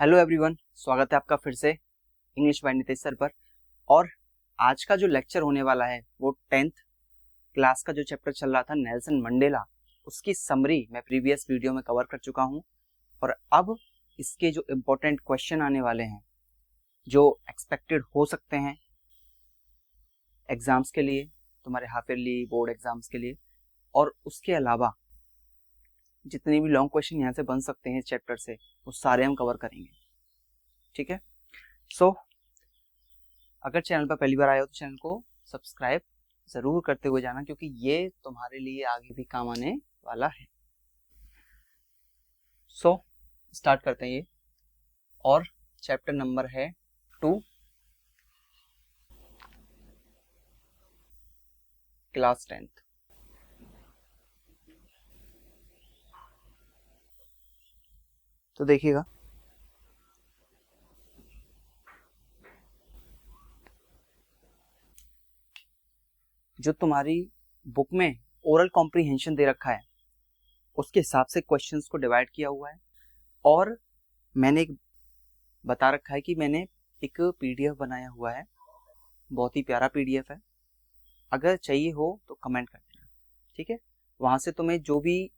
Hello everyone, स्वागत है आपका फिर से इंग्लिश बाय नितेश सर पर। और आज का जो लेक्चर होने वाला है वो 10th क्लास का जो चैप्टर चल रहा था नेल्सन मंडेला, उसकी समरी मैं प्रीवियस वीडियो में कवर कर चुका हूं। और अब इसके जो इम्पोर्टेंट क्वेश्चन आने वाले हैं जो एक्सपेक्टेड हो सकते हैं एग्जाम्स के लिए, तुम्हारे हाफ ईयरली बोर्ड एग्जाम्स के लिए, और उसके अलावा जितने भी लॉन्ग क्वेश्चन यहाँ से बन सकते हैं इस चैप्टर से, वो सारे हम कवर करेंगे। ठीक है, सो अगर चैनल पर पहली बार आए हो तो चैनल को सब्सक्राइब जरूर करते हुए जाना, क्योंकि ये तुम्हारे लिए आगे भी काम आने वाला है। सो स्टार्ट करते हैं ये, और चैप्टर नंबर है 2, क्लास 10th। तो देखिएगा, जो तुम्हारी बुक में ओरल कॉम्प्रिहेंशन दे रखा है उसके हिसाब से क्वेश्चंस को डिवाइड किया हुआ है। और मैंने एक बता रखा है कि मैंने एक पीडीएफ बनाया हुआ है, बहुत ही प्यारा पीडीएफ है। अगर चाहिए हो तो कमेंट कर देना, ठीक है। वहां से तुम्हें जो भी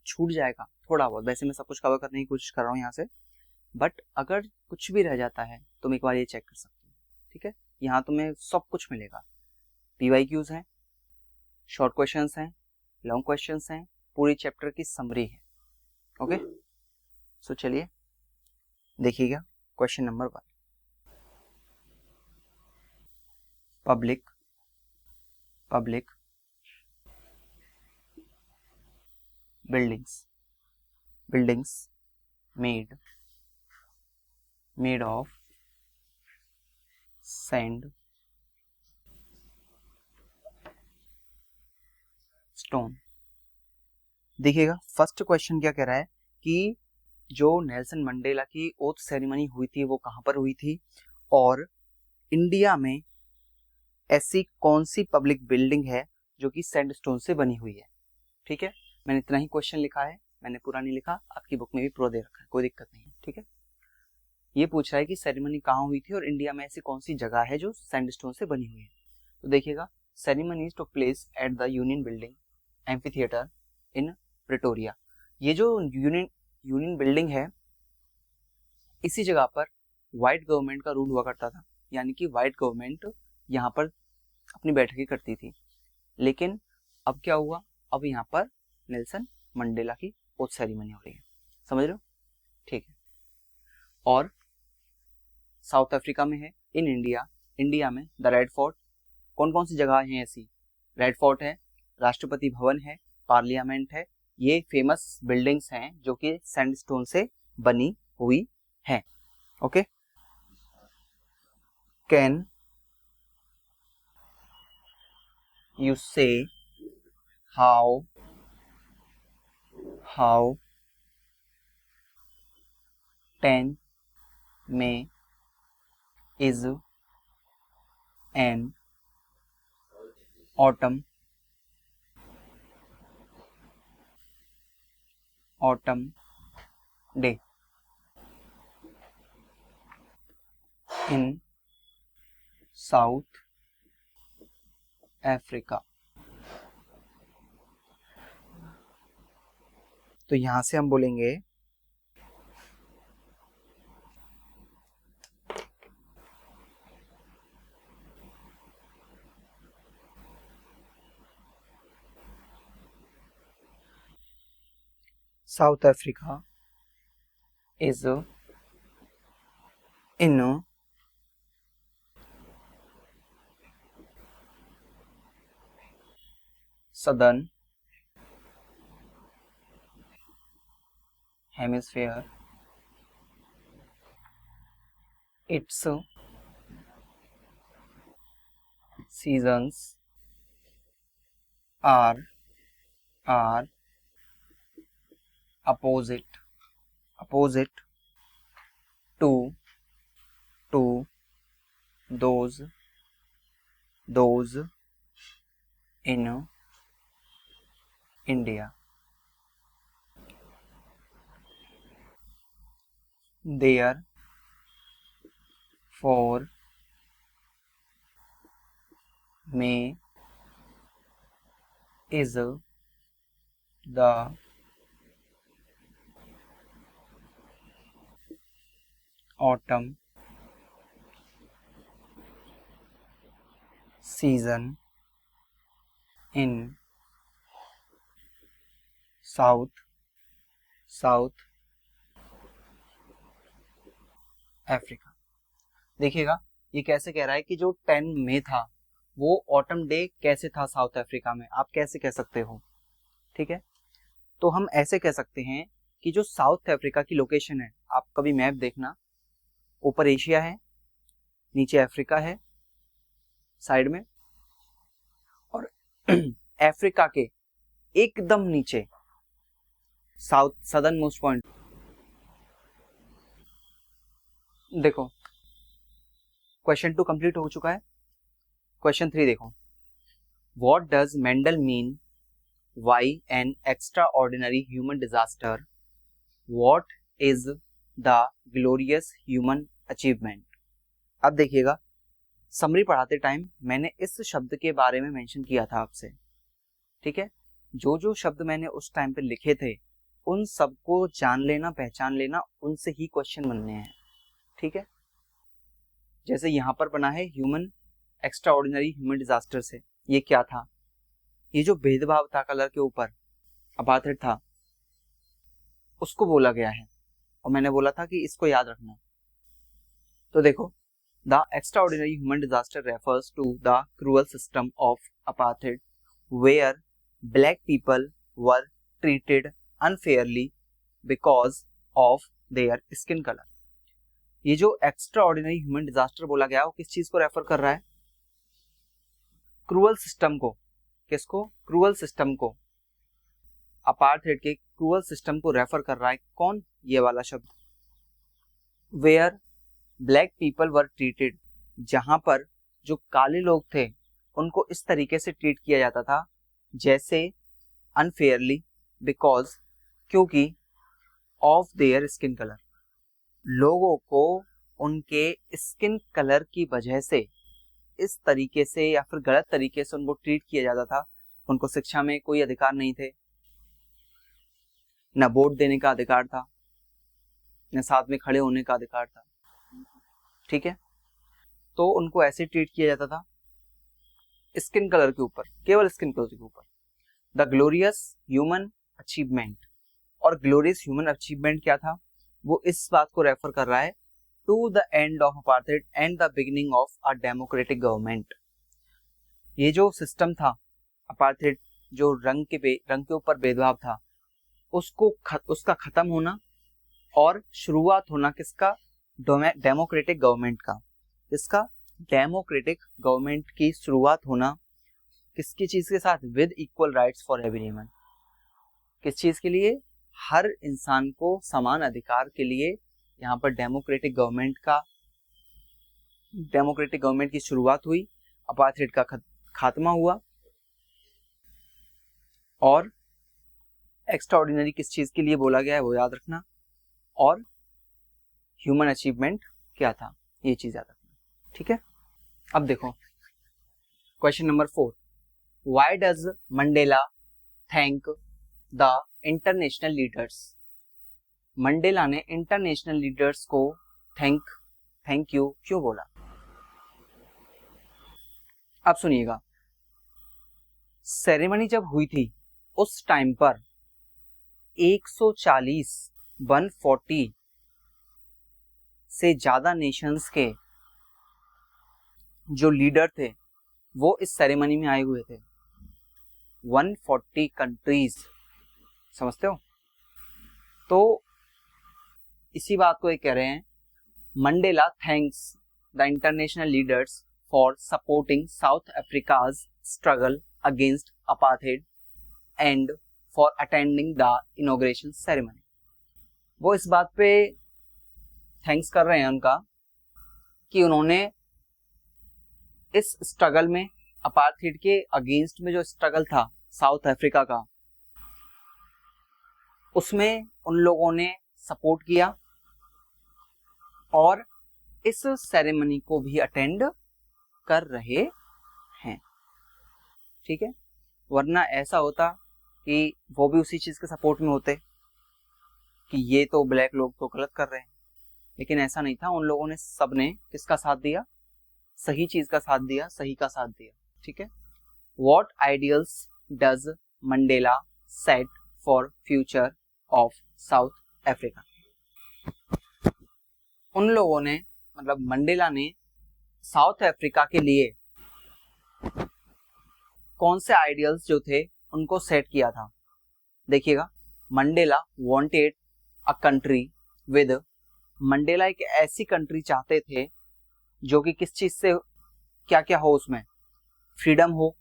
छूट जाएगा थोड़ा बहुत, वैसे मैं सब कुछ कवर करने की कोशिश कर रहा हूँ यहाँ से, बट अगर कुछ भी रह जाता है तुम एक बार ये चेक कर सकते हो, ठीक है। यहाँ तुम्हें सब कुछ मिलेगा, पीवाईक्यूज हैं, शॉर्ट क्वेश्चंस हैं, लॉन्ग क्वेश्चंस हैं, पूरी चैप्टर की समरी है। ओके, सो चलिए देखिएगा question number 1। Public buildings made of sand, stone। देखिएगा फर्स्ट क्वेश्चन क्या कह रहा है कि जो नेल्सन मंडेला की ओथ सेरेमनी हुई थी वो कहां पर हुई थी, और इंडिया में ऐसी कौन सी पब्लिक बिल्डिंग है जो कि सैंडस्टोन से बनी हुई है। ठीक है, मैंने इतना ही क्वेश्चन लिखा है, मैंने पूरा नहीं लिखा, आपकी बुक में भी पूरा दे रखा है, कोई दिक्कत नहीं है। ठीक है, ये पूछ रहा है कि सेरेमनी कहाँ हुई थी और इंडिया में ऐसी कौन सी जगह है जो सैंडस्टोन से बनी हुई है। तो देखिएगा, ceremonies took place at the union building amphitheatre in Pretoria. ये जो यूनियन बिल्डिंग है, इसी जगह पर व्हाइट गवर्नमेंट का रूल हुआ करता था, यानी कि व्हाइट गवर्नमेंट यहाँ पर अपनी बैठकें करती थी। लेकिन अब क्या हुआ, अब यहाँ पर नेल्सन मंडेला की ओथ सेरेमनी हो रही है, समझ रहे हो। ठीक है, और साउथ अफ्रीका में है, इन इंडिया में द रेड फोर्ट। कौन कौन सी जगह है ऐसी, रेड फोर्ट है, राष्ट्रपति भवन है, पार्लियामेंट है, ये फेमस बिल्डिंग्स हैं जो कि सैंडस्टोन से बनी हुई हैं। ओके, कैन यू से how 10 May is an autumn day in South Africa। तो यहां से हम बोलेंगे south Africa is in southern hemisphere। Its seasons are opposite to those in India। Their 4 May is the autumn season in South Africa. देखिएगा ये कैसे कह रहा है कि जो 10 मई था वो ऑटम डे कैसे था साउथ अफ्रीका में, आप कैसे कह सकते हो। ठीक है, तो हम ऐसे कह सकते हैं कि जो साउथ अफ्रीका की लोकेशन है, आप कभी मैप देखना, ऊपर एशिया है, नीचे अफ्रीका है साइड में, और अफ्रीका के एकदम नीचे साउथ सदर्न मोस्ट पॉइंट। देखो क्वेश्चन 2 कंप्लीट हो चुका है। क्वेश्चन 3 देखो, what does Mandela mean by an extraordinary human disaster, what is the glorious human achievement. अब देखिएगा समरी पढ़ाते टाइम मैंने इस शब्द के बारे में मेंशन किया था आपसे। ठीक है, जो जो शब्द मैंने उस टाइम पे लिखे थे उन सबको जान लेना, पहचान लेना, उनसे ही क्वेश्चन बनने हैं। ठीक है, जैसे यहां पर बना है human extra ordinary human disaster से, ये क्या था, ये जो भेदभाव था कलर के ऊपर, अपार्थाइड था, उसको बोला गया है, और मैंने बोला था कि इसको याद रखना। तो देखो, the extraordinary human disaster refers to the cruel system of apartheid where black people were treated unfairly because of their skin colour. ये जो एक्स्ट्रा ऑर्डिनरी ह्यूमन डिजास्टर बोला गया वो किस चीज को रेफर कर रहा है, क्रूअल सिस्टम को। किसको, क्रूअल सिस्टम को, अपार्थाइड के क्रूअल सिस्टम को रेफर कर रहा है। कौन, ये वाला शब्द, where black people were treated, जहां पर जो काले लोग थे उनको इस तरीके से ट्रीट किया जाता था जैसे अनफेयरली, बिकॉज, क्योंकि, ऑफ देयर स्किन कलर, लोगों को उनके स्किन कलर की वजह से इस तरीके से या फिर गलत तरीके से उनको ट्रीट किया जाता था। उनको शिक्षा में कोई अधिकार नहीं थे, न वोट देने का अधिकार था, न साथ में खड़े होने का अधिकार था। ठीक है, तो उनको ऐसे ट्रीट किया जाता था स्किन कलर के ऊपर, केवल स्किन कलर के ऊपर। द ग्लोरियस ह्यूमन अचीवमेंट, और ग्लोरियस ह्यूमन अचीवमेंट क्या था, वो इस बात को रेफर कर रहा है to the end of apartheid and the beginning of a democratic government. ये जो सिस्टम था अपार्थाइड, जो रंग के ऊपर भेदभाव था, उसका खत्म होना और शुरुआत होना किसका, डेमोक्रेटिक गवर्नमेंट का। इसका डेमोक्रेटिक गवर्नमेंट की शुरुआत होना किसकी चीज के साथ, with equal rights for everyone. किस चीज के लिए, हर इंसान को समान अधिकार के लिए यहाँ पर डेमोक्रेटिक गवर्नमेंट की शुरुआत हुई, अपार्थाइड का खात्मा हुआ। और एक्स्ट्रा ऑर्डिनरी किस चीज के लिए बोला गया है वो याद रखना, और ह्यूमन अचीवमेंट क्या था ये चीज याद रखना। ठीक है, अब देखो question number 4, why does Mandela thank the international leaders. Mandela ने इंटरनेशनल लीडर्स को थैंक यू क्यों बोला। अब सुनिएगा, सेरेमनी जब हुई थी उस टाइम पर 140 से ज्यादा नेशंस के जो लीडर थे वो इस सेरेमनी में आए हुए थे। 140 कंट्रीज, समझते हो। तो इसी बात को ये कह रहे हैं, Mandela thanks the international leaders for supporting south Africa's struggle against apartheid and for attending the inauguration ceremony. वो इस बात पे थैंक्स कर रहे हैं उनका कि उन्होंने इस स्ट्रगल में, अपार्थाइड के अगेंस्ट में जो स्ट्रगल था साउथ अफ्रीका का, उसमें उन लोगों ने सपोर्ट किया और इस सेरेमनी को भी अटेंड कर रहे हैं, ठीक है। वरना ऐसा होता कि वो भी उसी चीज के सपोर्ट में होते कि ये तो ब्लैक लोग तो गलत कर रहे हैं, लेकिन ऐसा नहीं था। उन लोगों ने सबने किसका साथ दिया? सही चीज का साथ दिया, सही का साथ दिया, ठीक है। What ideals does Mandela set for future of South Africa? उन लोगों ने, मतलब मंडेला ने साउथ अफ्रीका के लिए कौन से आइडियल्स जो थे उनको सेट किया था? देखिएगा, Mandela wanted a country with, Mandela एक ऐसी कंट्री चाहते थे जो कि किस चीज से, क्या क्या हो उसमें, फ्रीडम हो,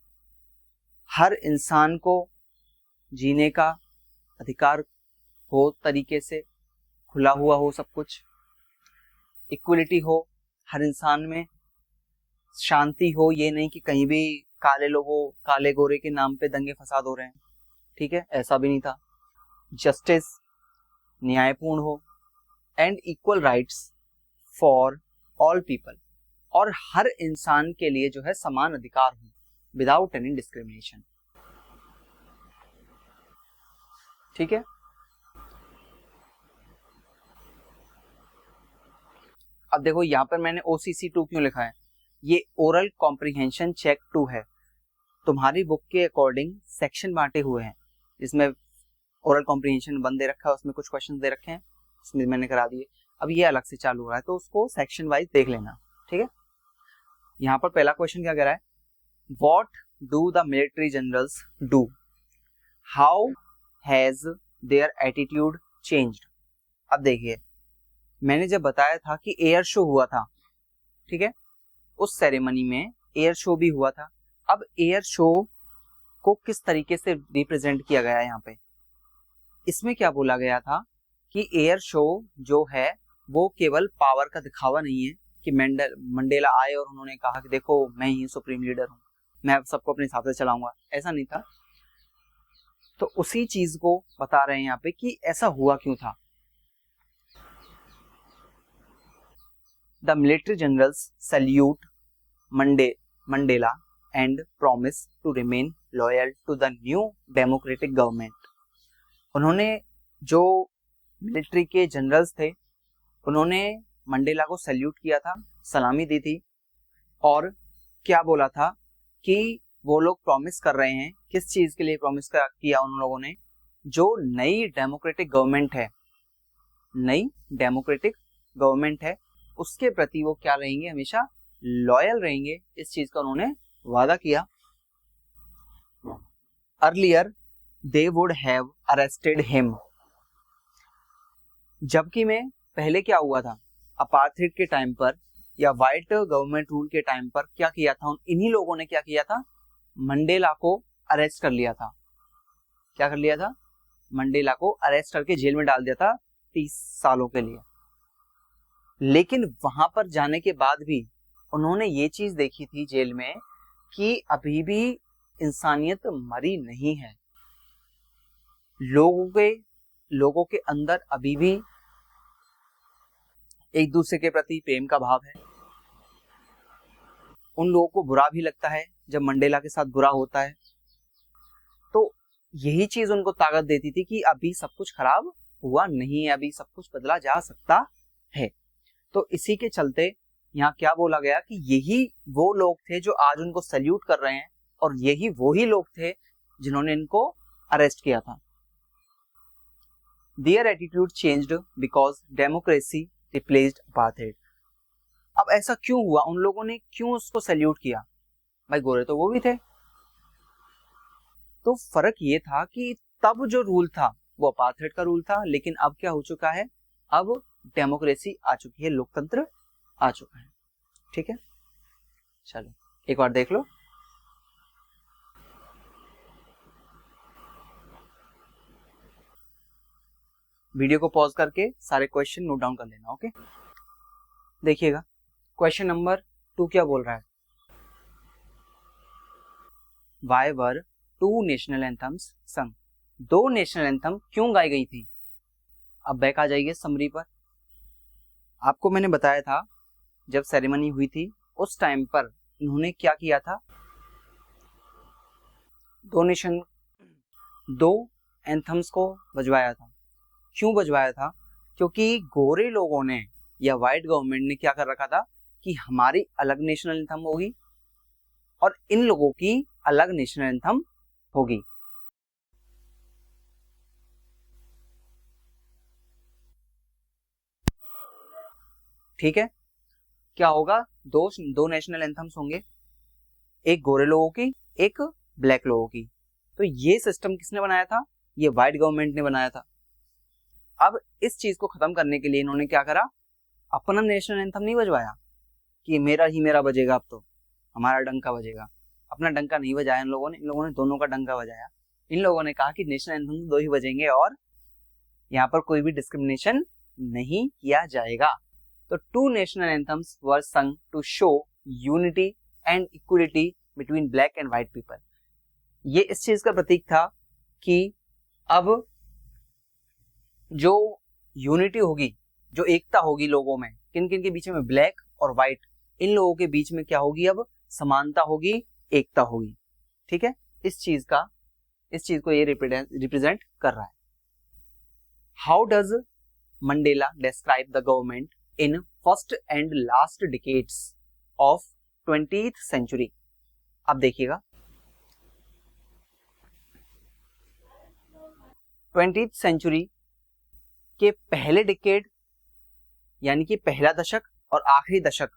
हर इंसान को जीने का अधिकार हो, तरीके से खुला हुआ हो सब कुछ, इक्वलिटी हो हर इंसान में, शांति हो, ये नहीं कि कहीं भी काले लोगों, काले गोरे के नाम पे दंगे फसाद हो रहे हैं, ठीक है, ऐसा भी नहीं था। जस्टिस, न्यायपूर्ण हो, and equal rights for all people, और हर इंसान के लिए जो है समान अधिकार हो विदाउट एनी डिस्क्रिमिनेशन, ठीक है। अब देखो यहां पर मैंने OCC 2 क्यों लिखा है? ये ओरल कॉम्प्रिहेंशन चेक 2 है। तुम्हारी बुक के अकॉर्डिंग सेक्शन बांटे हुए हैं, इसमें ओरल कॉम्प्रिहेंशन 1 दे रखा है, उसमें कुछ क्वेश्चन दे रखे हैं, उसमें मैंने करा दिए। अब ये अलग से चालू हो रहा है, तो उसको सेक्शन वाइज देख लेना, ठीक है। यहाँ पर पहला क्वेश्चन क्या कह रहा है? What do the military generals do? How has their attitude changed? अब देखिए, मैंने जब बताया था कि एयर शो हुआ था, ठीक है, उस सेरेमनी में एयर शो भी हुआ था। अब एयर शो को किस तरीके से रिप्रेजेंट किया गया है यहाँ पे? इसमें क्या बोला गया था कि एयर शो जो है वो केवल पावर का दिखावा नहीं है कि मंडेला आए और उन्होंने कहा कि देखो मैं ही सुप्रीम लीडर हूं, मैं सबको अपने हिसाब से चलाऊंगा, ऐसा नहीं था। तो उसी चीज को बता रहे हैं यहाँ पे कि ऐसा हुआ क्यों था। The military generals salute Mandela and promise to remain loyal to the new democratic government. उन्होंने, जो मिलिट्री के जनरल्स थे, उन्होंने मंडेला को सैल्यूट किया था, सलामी दी थी, और क्या बोला था कि वो लोग प्रॉमिस कर रहे हैं, किस चीज के लिए प्रॉमिस किया उन लोगों ने? जो नई डेमोक्रेटिक गवर्नमेंट है, नई डेमोक्रेटिक गवर्नमेंट है, उसके प्रति वो क्या रहेंगे? हमेशा लॉयल रहेंगे, इस चीज का उन्होंने वादा किया। Earlier they would have arrested him, जबकि में पहले क्या हुआ था? अपार्थाइड के टाइम पर या व्हाइट गवर्नमेंट रूल के टाइम पर क्या किया था? इन्हीं लोगों ने क्या किया था? मंडेला को अरेस्ट कर लिया था। क्या कर लिया था? मंडेला को अरेस्ट करके जेल में डाल दिया था 30 सालों के लिए। लेकिन वहां पर जाने के बाद भी उन्होंने ये चीज देखी थी जेल में कि अभी भी इंसानियत मरी नहीं है, लोगों के अंदर अभी भी एक दूसरे के प्रति प्रेम का भाव है। उन लोगों को बुरा भी लगता है जब मंडेला के साथ बुरा होता है, तो यही चीज उनको ताकत देती थी कि अभी सब कुछ खराब हुआ नहीं है, अभी सब कुछ बदला जा सकता है। तो इसी के चलते यहाँ क्या बोला गया कि यही वो लोग थे जो आज उनको सैल्यूट कर रहे हैं, और यही वही लोग थे जिन्होंने इनको अरेस्ट किया था। Their attitude changed because democracy replaced apartheid. अब ऐसा क्यों हुआ? उन लोगों ने क्यों उसको सैल्यूट किया? भाई गोरे तो वो भी थे। तो फर्क ये था कि तब जो रूल था वो अपार्थाइड का रूल था, लेकिन अब क्या हो चुका है? अब डेमोक्रेसी आ चुकी है, लोकतंत्र आ चुका है, ठीक है। चलो एक बार देख लो। वीडियो को पॉज करके सारे क्वेश्चन नोट डाउन कर लेना, ओके। देखिएगा क्वेश्चन नंबर 2 क्या बोल रहा है? Why were 2 national anthems sung? 2 national anthem क्यों गाई गई थी? अब बैक आ जाइए समरी पर। आपको मैंने बताया था जब सेरेमनी हुई थी उस टाइम पर इन्होंने क्या किया था, दो एंथम्स को बजवाया था। क्यों बजवाया था? क्योंकि गोरे लोगों ने या वाइट गवर्नमेंट ने क्या कर रखा था कि हमारी अलग नेशनल एंथम होगी और इन लोगों की अलग नेशनल एंथम होगी। ठीक है, क्या होगा, दो नेशनल एंथम्स होंगे, एक गोरे लोगों की, एक ब्लैक लोगों की। तो ये सिस्टम किसने बनाया था? ये वाइट गवर्नमेंट ने बनाया था। अब इस चीज को खत्म करने के लिए इन्होंने क्या करा, अपना नेशनल एंथम नहीं बजवाया कि मेरा ही मेरा बजेगा, अब तो हमारा डंका बजेगा। अपना डंका नहीं बजाया इन लोगों ने दोनों का डंका बजाया। इन लोगों ने कहा कि नेशनल एंथम तो दो ही बजेंगे और यहाँ पर कोई भी डिस्क्रिमिनेशन नहीं किया जाएगा। तो टू नेशनल एंथम्स वर सung to show unity and equality between black and white people. ये इस चीज का प्रतीक था कि अब जो यूनिटी होगी, जो एकता होगी लोगों में, किन किन के बीच में, ब्लैक और व्हाइट, इन लोगों के बीच में क्या होगी, अब समानता होगी, एकता होगी। ठीक है, इस चीज को ये रिप्रेजेंट कर रहा है। How does Mandela describe the government in first and last decades of 20th century? अब देखिएगा, 20th सेंचुरी के पहले डिकेड यानी कि पहला दशक और आखिरी दशक,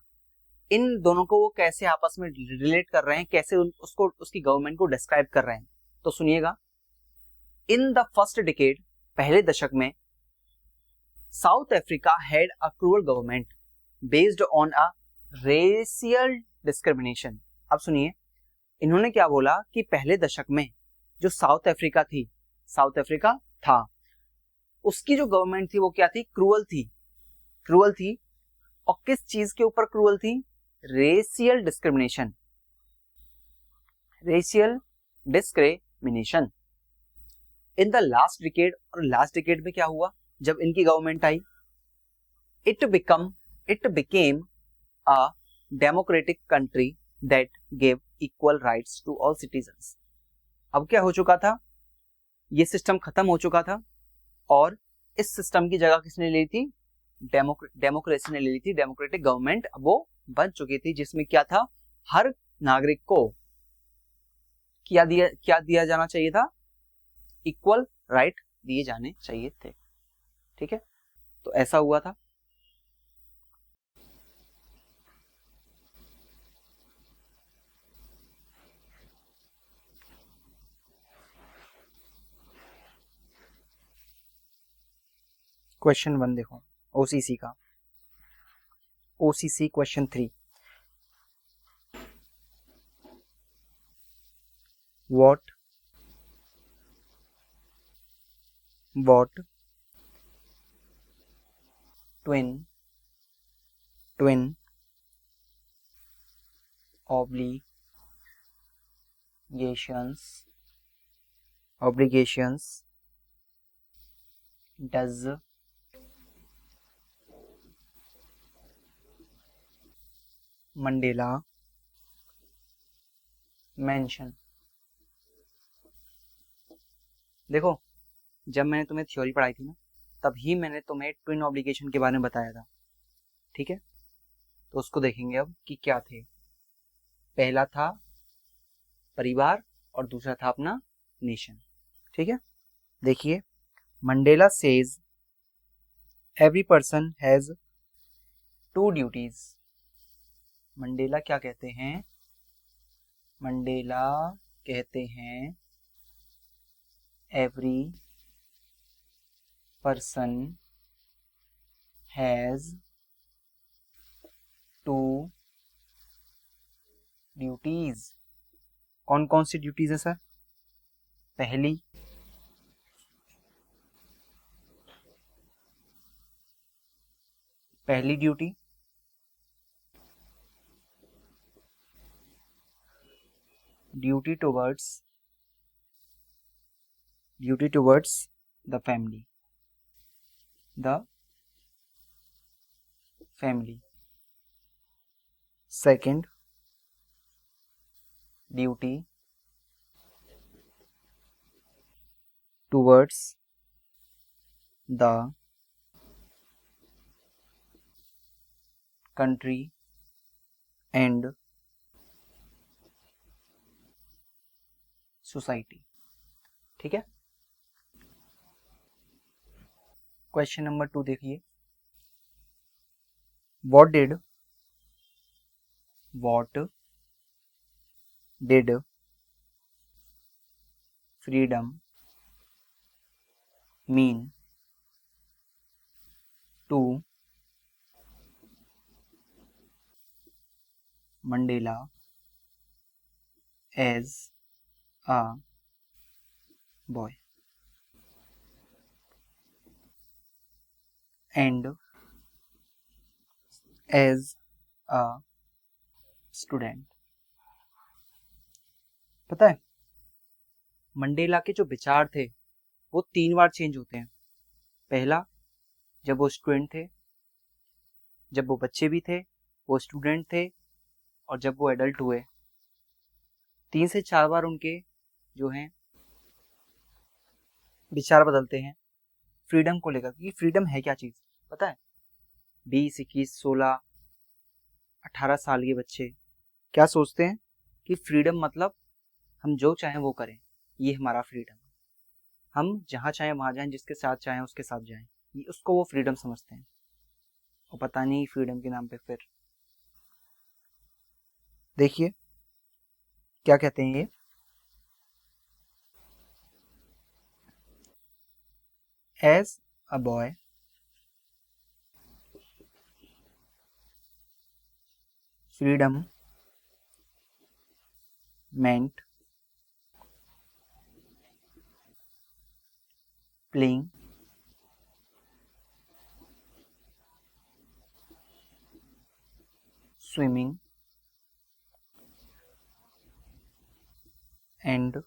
इन दोनों को वो कैसे आपस में रिलेट कर रहे हैं, कैसे उसकी गवर्नमेंट को डिस्क्राइब कर रहे हैं। तो सुनिएगा, इन द फर्स्ट डिकेड, पहले दशक में, south Africa had a cruel government based on a racial discrimination. अब सुनिए, इन्होंने क्या बोला कि पहले दशक में जो साउथ अफ्रीका था, उसकी जो गवर्नमेंट थी वो क्या थी, क्रूअल थी। और किस चीज के ऊपर क्रूअल थी? Racial discrimination. In the last decade, और लास्ट डिकेड में क्या हुआ जब इनकी गवर्नमेंट आई, it became a democratic country that gave equal rights to all citizens. अब क्या हो चुका था, ये सिस्टम खत्म हो चुका था और इस सिस्टम की जगह किसने ली थी, डेमोक्रेसी ने ले ली थी। डेमोक्रेटिक गवर्नमेंट अब वो बन चुकी थी, जिसमें क्या था, हर नागरिक को क्या दिया जाना चाहिए था, इक्वल राइट दिए जाने चाहिए थे। ठीक है, तो ऐसा हुआ था। क्वेश्चन 1 देखो, ओसीसी का, OCC question 3, what twin obligations does Mandela mention? देखो, जब मैंने तुम्हें थ्योरी पढ़ाई थी ना, तभी मैंने तुम्हें ट्विन ऑब्लिगेशन के बारे में बताया था। ठीक है, तो उसको देखेंगे अब कि क्या थे। पहला था परिवार और दूसरा था अपना नेशन। ठीक है, देखिए, Mandela says every person has two duties. Mandela क्या कहते हैं, मंडेला कहते हैं every person has two duties. कौन कौन सी ड्यूटीज है सर? पहली duty duty towards the family. Second, duty towards the country and society. ठीक है। क्वेश्चन नंबर 2 देखिए, what did freedom mean to Mandela as a boy and as a student. पता है, मंडेला के जो विचार थे वो 3 बार चेंज होते हैं। पहला, जब वो स्टूडेंट थे, जब वो बच्चे भी थे, वो स्टूडेंट थे, और जब वो एडल्ट हुए। 3 से 4 बार उनके जो हैं विचार बदलते हैं फ्रीडम को लेकर कि फ्रीडम है क्या चीज। पता है, 20, 21, 16, 18 साल के बच्चे क्या सोचते हैं कि फ्रीडम मतलब हम जो चाहें वो करें, ये हमारा फ्रीडम। हम जहाँ चाहें वहां जाएं, जिसके साथ चाहें उसके साथ जाएं, ये उसको वो फ्रीडम समझते हैं। और पता नहीं फ्रीडम के नाम पे फिर देखिए क्या कहते हैं ये, as a boy freedom meant playing, swimming, and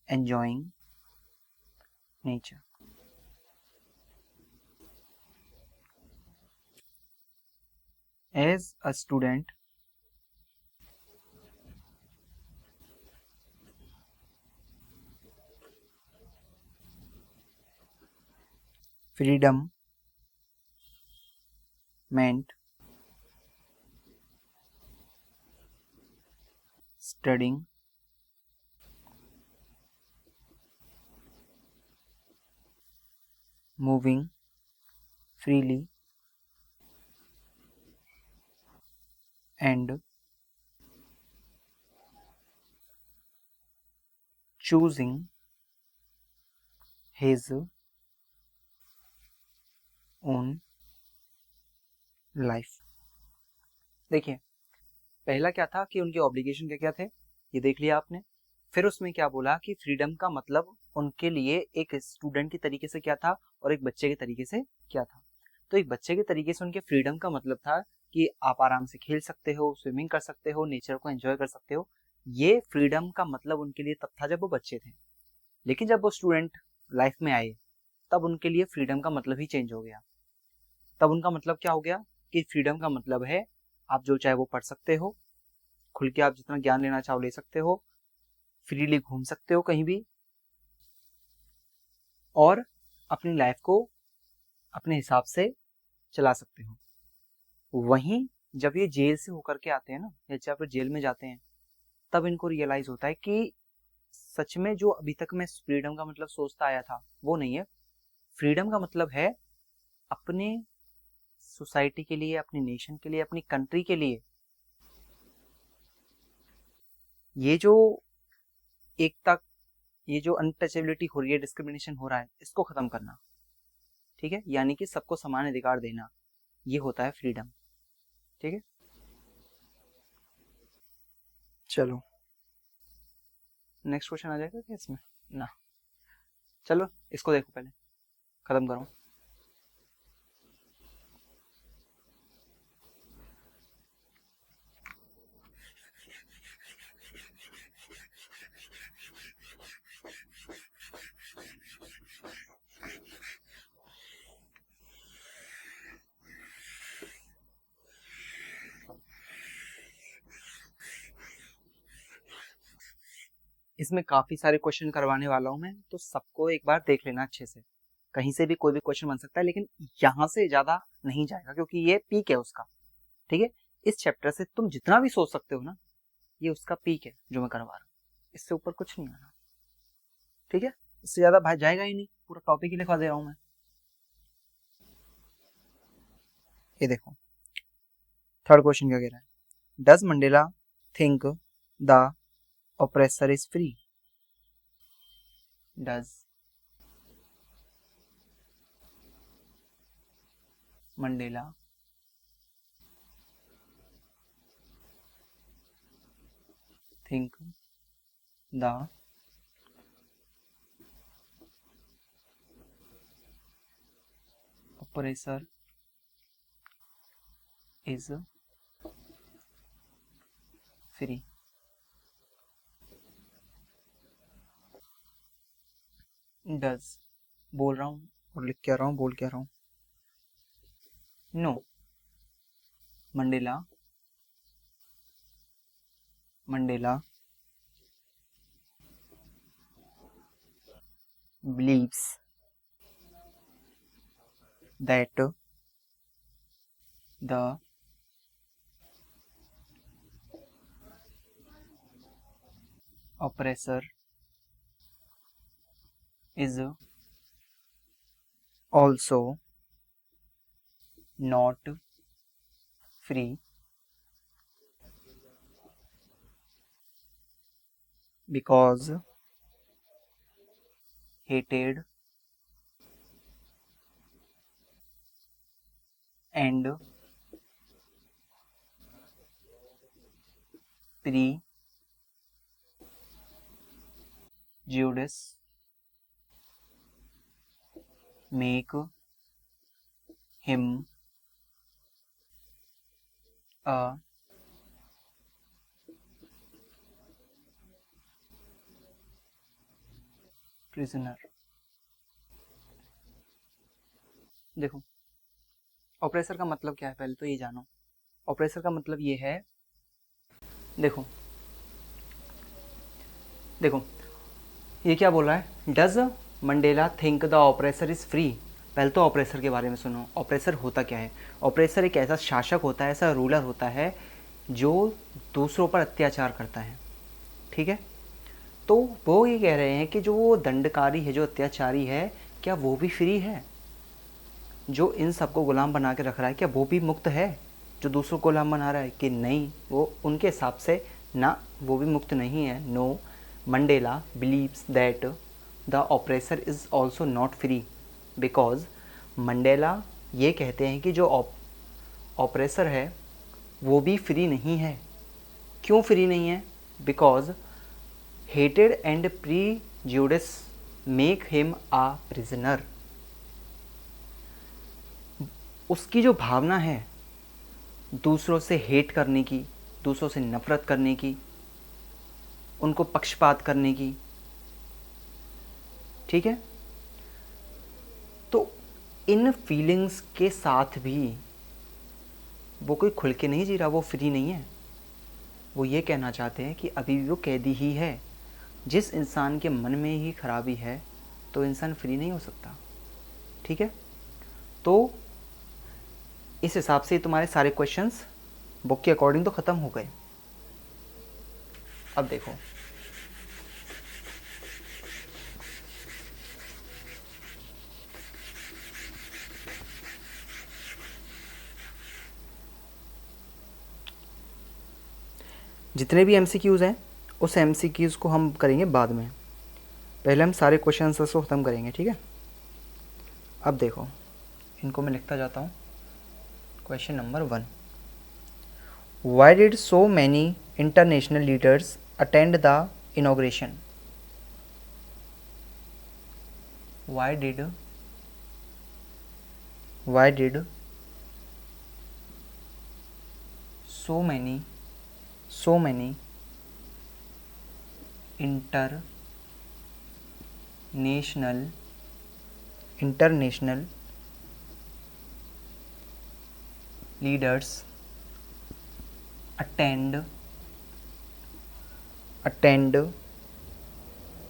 enjoying nature. As a student, freedom meant studying, moving freely, and choosing his own life. देखिए, पहला क्या था कि उनके ऑब्लिगेशन क्या क्या थे, ये देख लिया आपने। फिर उसमें क्या बोला कि फ्रीडम का मतलब उनके लिए एक स्टूडेंट के तरीके से क्या था और एक बच्चे के तरीके से क्या था। तो एक बच्चे के तरीके से उनके फ्रीडम का मतलब था कि आप आराम से खेल सकते हो, स्विमिंग कर सकते हो, नेचर को एंजॉय कर सकते हो। ये फ्रीडम का मतलब उनके लिए तब था जब वो बच्चे थे। लेकिन जब वो स्टूडेंट लाइफ में आए, तब उनके लिए फ्रीडम का मतलब ही चेंज हो गया। तब उनका मतलब क्या हो गया कि फ्रीडम का मतलब है आप जो चाहे वो पढ़ सकते हो, खुल के आप जितना ज्ञान लेना चाहो ले सकते हो, फ्रीली घूम सकते हो कहीं भी, और अपनी लाइफ को अपने हिसाब से चला सकते हो। वहीं जब ये जेल से होकर के आते हैं ना, या जब जेल में जाते हैं, तब इनको रियलाइज होता है कि सच में जो अभी तक मैं फ्रीडम का मतलब सोचता आया था वो नहीं है। फ्रीडम का मतलब है अपने सोसाइटी के लिए, अपनी नेशन के लिए, अपनी कंट्री के लिए ये जो एकता, ये जो अनटचेबिलिटी हो रही है, डिस्क्रिमिनेशन हो रहा है, इसको खत्म करना। ठीक है, यानी कि सबको समान अधिकार देना, ये होता है फ्रीडम। ठीक है, चलो नेक्स्ट क्वेश्चन आ जाएगा क्या इसमें ना। चलो इसको देखो, पहले खत्म करो। इसमें काफी सारे क्वेश्चन करवाने वाला हूं मैं, तो सबको एक बार देख लेना अच्छे से। कहीं से भी कोई भी क्वेश्चन बन सकता है, लेकिन यहाँ से ज्यादा नहीं जाएगा क्योंकि ये पीक है उसका। ठीक है, इस चैप्टर से तुम जितना भी सोच सकते हो ना, ये उसका पीक है जो मैं करवा रहा हूँ। इससे ऊपर कुछ नहीं आना। ठीक है, इससे ज्यादा भाई जाएगा ही नहीं, पूरा टॉपिक ही लिखवा दे रहा हूं मैं। ये देखो थर्ड क्वेश्चन क्या कह रहा है, does Mandela think the oppressor is free? Does Mandela think the oppressor is free? Does बोल रहा हूँ और लिख क्या रहा हूँ, बोल क्या रहा हूँ। No, Mandela believes that the oppressor is also not free because hated and prejudice make him a prisoner। देखो ऑपरेसर का मतलब क्या है, पहले तो ये जानो। ऑपरेसर का मतलब ये है, देखो देखो ये क्या बोल रहा है, does Mandela think the oppressor is free. पहले तो ऑपरेसर के बारे में सुनो। ऑपरेसर होता क्या है? ऑपरेसर एक ऐसा शासक होता है, ऐसा रूलर होता है जो दूसरों पर अत्याचार करता है। ठीक है, तो वो ये कह रहे हैं कि जो वो दंडकारी है, जो अत्याचारी है, क्या वो भी फ्री है? जो इन सबको गुलाम बना के रख रहा है, क्या वो भी मुक्त है? जो दूसरों को गुलाम बना रहा है, कि नहीं, वो उनके हिसाब से ना, वो भी मुक्त नहीं है। No, Mandela believes that the oppressor is also not free because Mandela ये कहते हैं कि जो ऑपरेसर है वो भी फ्री नहीं है। क्यों फ्री नहीं है? Because hated and prejudice make him a prisoner. उसकी जो भावना है दूसरों से हेट करने की, दूसरों से नफरत करने की, उनको पक्षपात करने की, ठीक है, तो इन फीलिंग्स के साथ भी वो कोई खुल के नहीं जी रहा, वो फ्री नहीं है। वो ये कहना चाहते हैं कि अभी भी वो कैदी ही है। जिस इंसान के मन में ही खराबी है तो इंसान फ्री नहीं हो सकता। ठीक है, तो इस हिसाब से तुम्हारे सारे क्वेश्चंस बुक के अकॉर्डिंग तो ख़त्म हो गए। अब देखो जितने भी एमसीक्यूज़ हैं उस एमसीक्यूज़ को हम करेंगे बाद में, पहले हम सारे क्वेश्चन आंसर्स को ख़त्म करेंगे। ठीक है, अब देखो इनको मैं लिखता जाता हूँ। Question number 1, why did so many international leaders attend the inauguration? Why did so many international leaders attend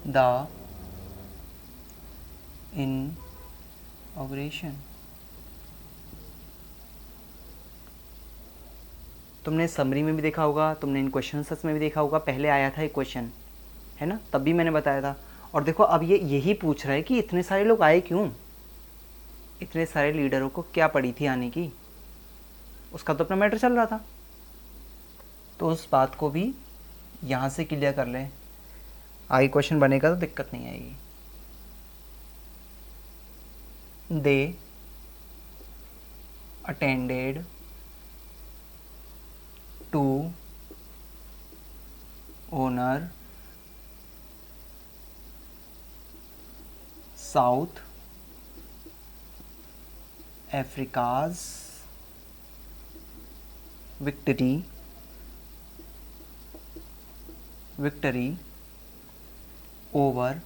the inauguration। तुमने समरी में भी देखा होगा, तुमने इन क्वेश्चन आंसर्स में भी देखा होगा, पहले आया था एक क्वेश्चन, है ना, तब भी मैंने बताया था। और देखो अब ये यही पूछ रहा है कि इतने सारे लोग आए क्यों, इतने सारे लीडरों को क्या पड़ी थी आने की, उसका तो अपना मैटर चल रहा था। तो उस बात को भी यहाँ से क्लियर कर लें, आगे क्वेश्चन बनेगा तो दिक्कत नहीं आएगी। They attended to honour South Africa's victory over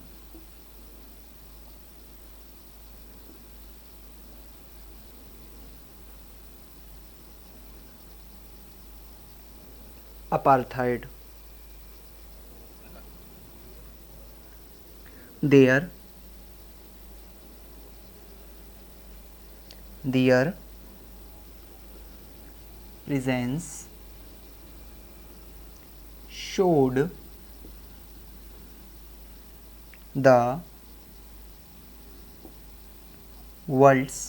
apartheid। their presence showed the world's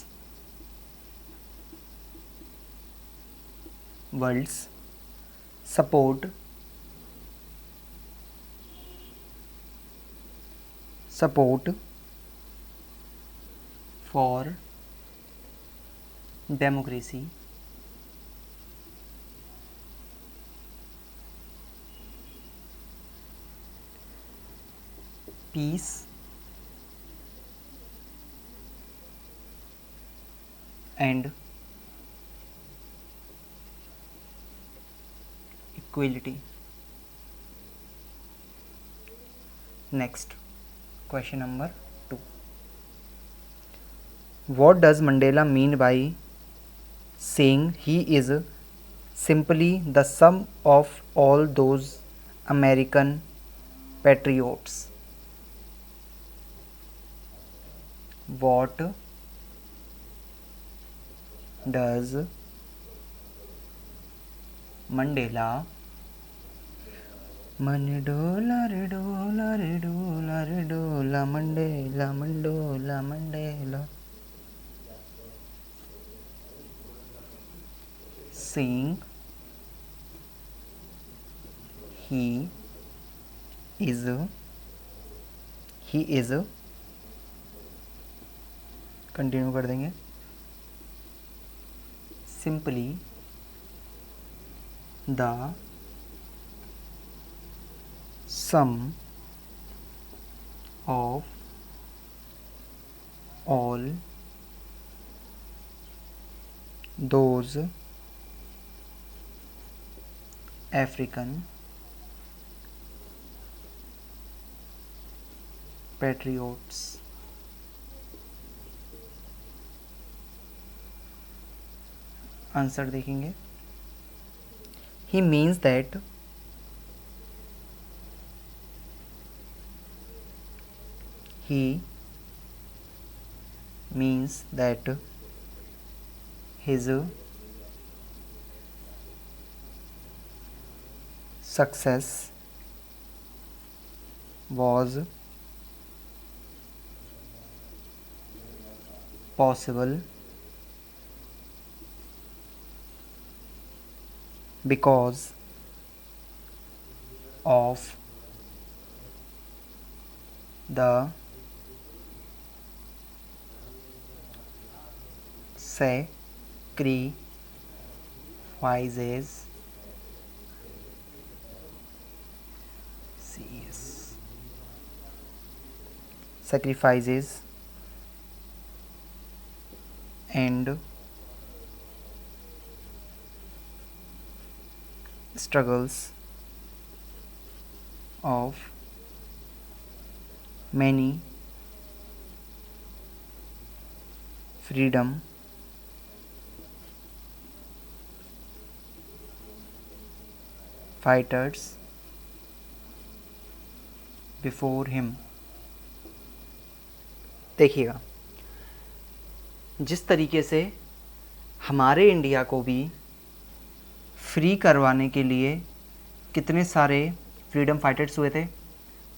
support for democracy, peace and equality। Next, question number 2. What does Mandela mean by saying he is simply the sum of all those American patriots? What does Mandela मन डोला रे डोला रे डोला रे डोला Mandela Mandola Mandela saying he is continue कर देंगे simply the sum of all those African patriots। Answer देखेंगे। He means that his success was possible because of the sacrifices and struggles of many freedom fighters before him. देखिएगा, जिस तरीके से हमारे India को भी फ्री करवाने के लिए कितने सारे फ्रीडम फाइटर्स हुए थे,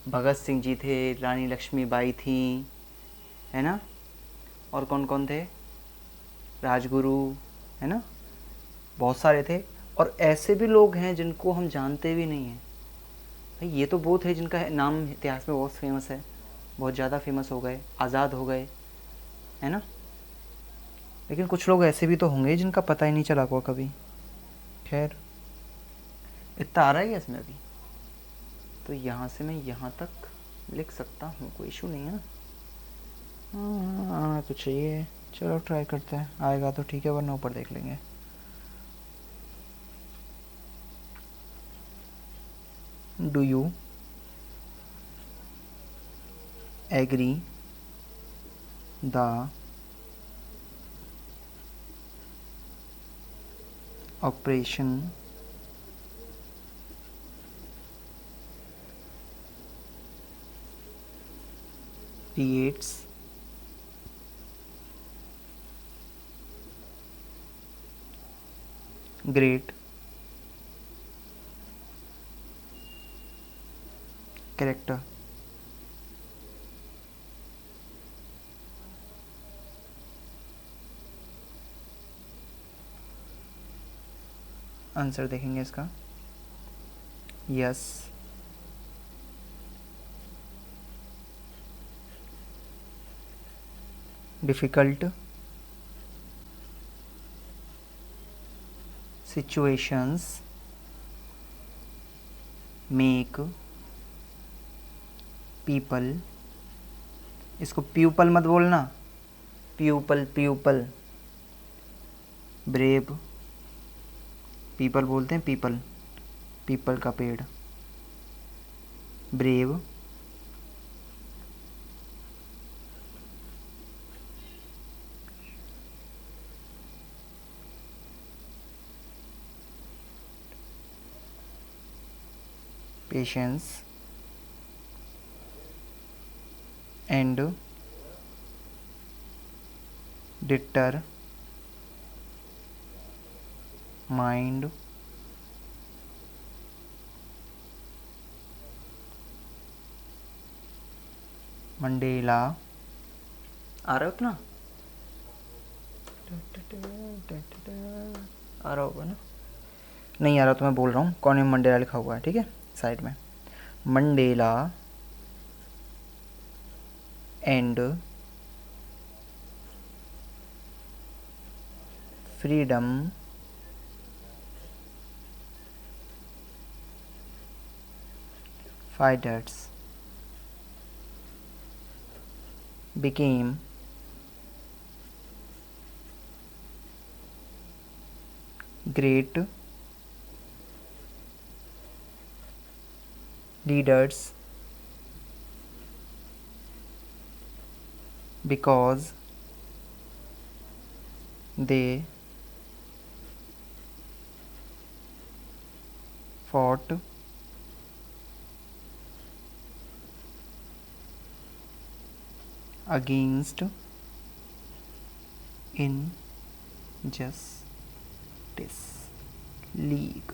भगत सिंह जी थे, रानी लक्ष्मीबाई थी, है ना, और कौन कौन थे, राजगुरु, है ना, बहुत सारे थे। और ऐसे भी लोग हैं जिनको हम जानते भी नहीं हैं। भाई ये तो वो थे जिनका नाम इतिहास में बहुत फेमस है, बहुत ज़्यादा फेमस हो गए, आज़ाद हो गए, है ना। लेकिन कुछ लोग ऐसे भी तो होंगे जिनका पता ही नहीं चला हुआ कभी। खैर, इतना आ रहा है इसमें अभी, तो यहाँ से मैं यहाँ तक लिख सकता हूँ, कोई इशू नहीं है ना। आना तो चाहिए, चलो ट्राई करते हैं, आएगा तो ठीक है, वरना ऊपर देख लेंगे। Do you agree the oppression creates great character? Answer देखेंगे इसका, yes. Difficult situations make people, इसको प्यूपल मत बोलना, प्यूपल प्यूपल, ब्रेव, पीपल बोलते हैं, पीपल, पीपल का पेड़, brave, patience and determined Mandela. आ रहा है उतना, आ रहा होगा ना, नहीं आ रहा तो मैं बोल रहा हूँ, कौन में मंडेला लिखा हुआ है, ठीक है, साइड में, Mandela and freedom fighters became great leaders because they fought against injustice league.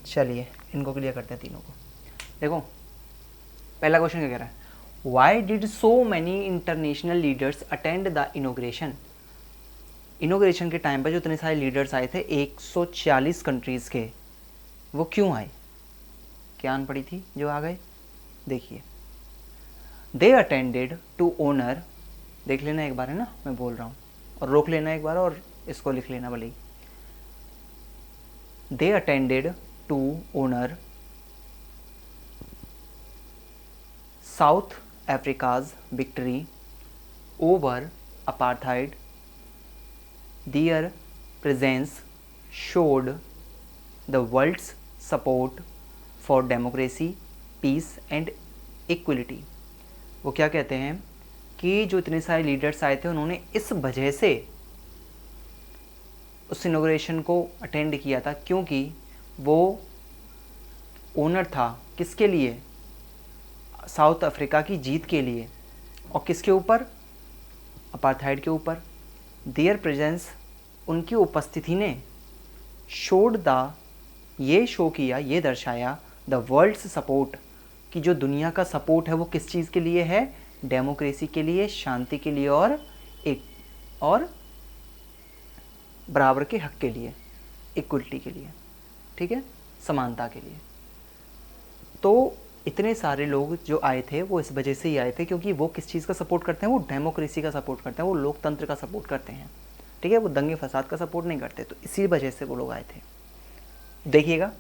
चलिए इनको क्लियर करते हैं तीनों को। देखो पहला क्वेश्चन क्या कह रहा है, why did so many international leaders attend the inauguration. Inauguration के टाइम पर जो इतने सारे लीडर्स आए थे 140 कंट्रीज़ के, वो क्यों आए, क्या आन पड़ी थी जो आ गए। देखिए, दे अटेंडेड टू ओनर, देख लेना एक बार है ना, मैं बोल रहा हूँ, और रोक लेना एक बार और इसको लिख लेना भले ही। They attended to honour South Africa's victory over apartheid. Their presence showed the world's support for democracy, peace and equality। वो क्या कहते हैं कि जो इतने सारे लीडर्स आए थे उन्होंने इस वजह से उस इनॉग्रेशन को अटेंड किया था, क्योंकि वो ओनर था किसके लिए, साउथ अफ्रीका की जीत के लिए। और किसके ऊपर? अपार्थाइड के ऊपर। देयर प्रेजेंस, उनकी उपस्थिति ने, शोड द, ये शो किया, ये दर्शाया, द वर्ल्ड्स सपोर्ट, कि जो दुनिया का सपोर्ट है वो किस चीज़ के लिए है? डेमोक्रेसी के लिए, शांति के लिए और बराबर के हक के लिए, इक्वलिटी के लिए, ठीक है, समानता के लिए। तो इतने सारे लोग जो आए थे वो इस वजह से ही आए थे क्योंकि वो किस चीज़ का सपोर्ट करते हैं? वो डेमोक्रेसी का सपोर्ट करते हैं, वो लोकतंत्र का सपोर्ट करते हैं, ठीक है, वो दंगे फसाद का सपोर्ट नहीं करते। तो इसी वजह से वो लोग आए थे। देखिएगा,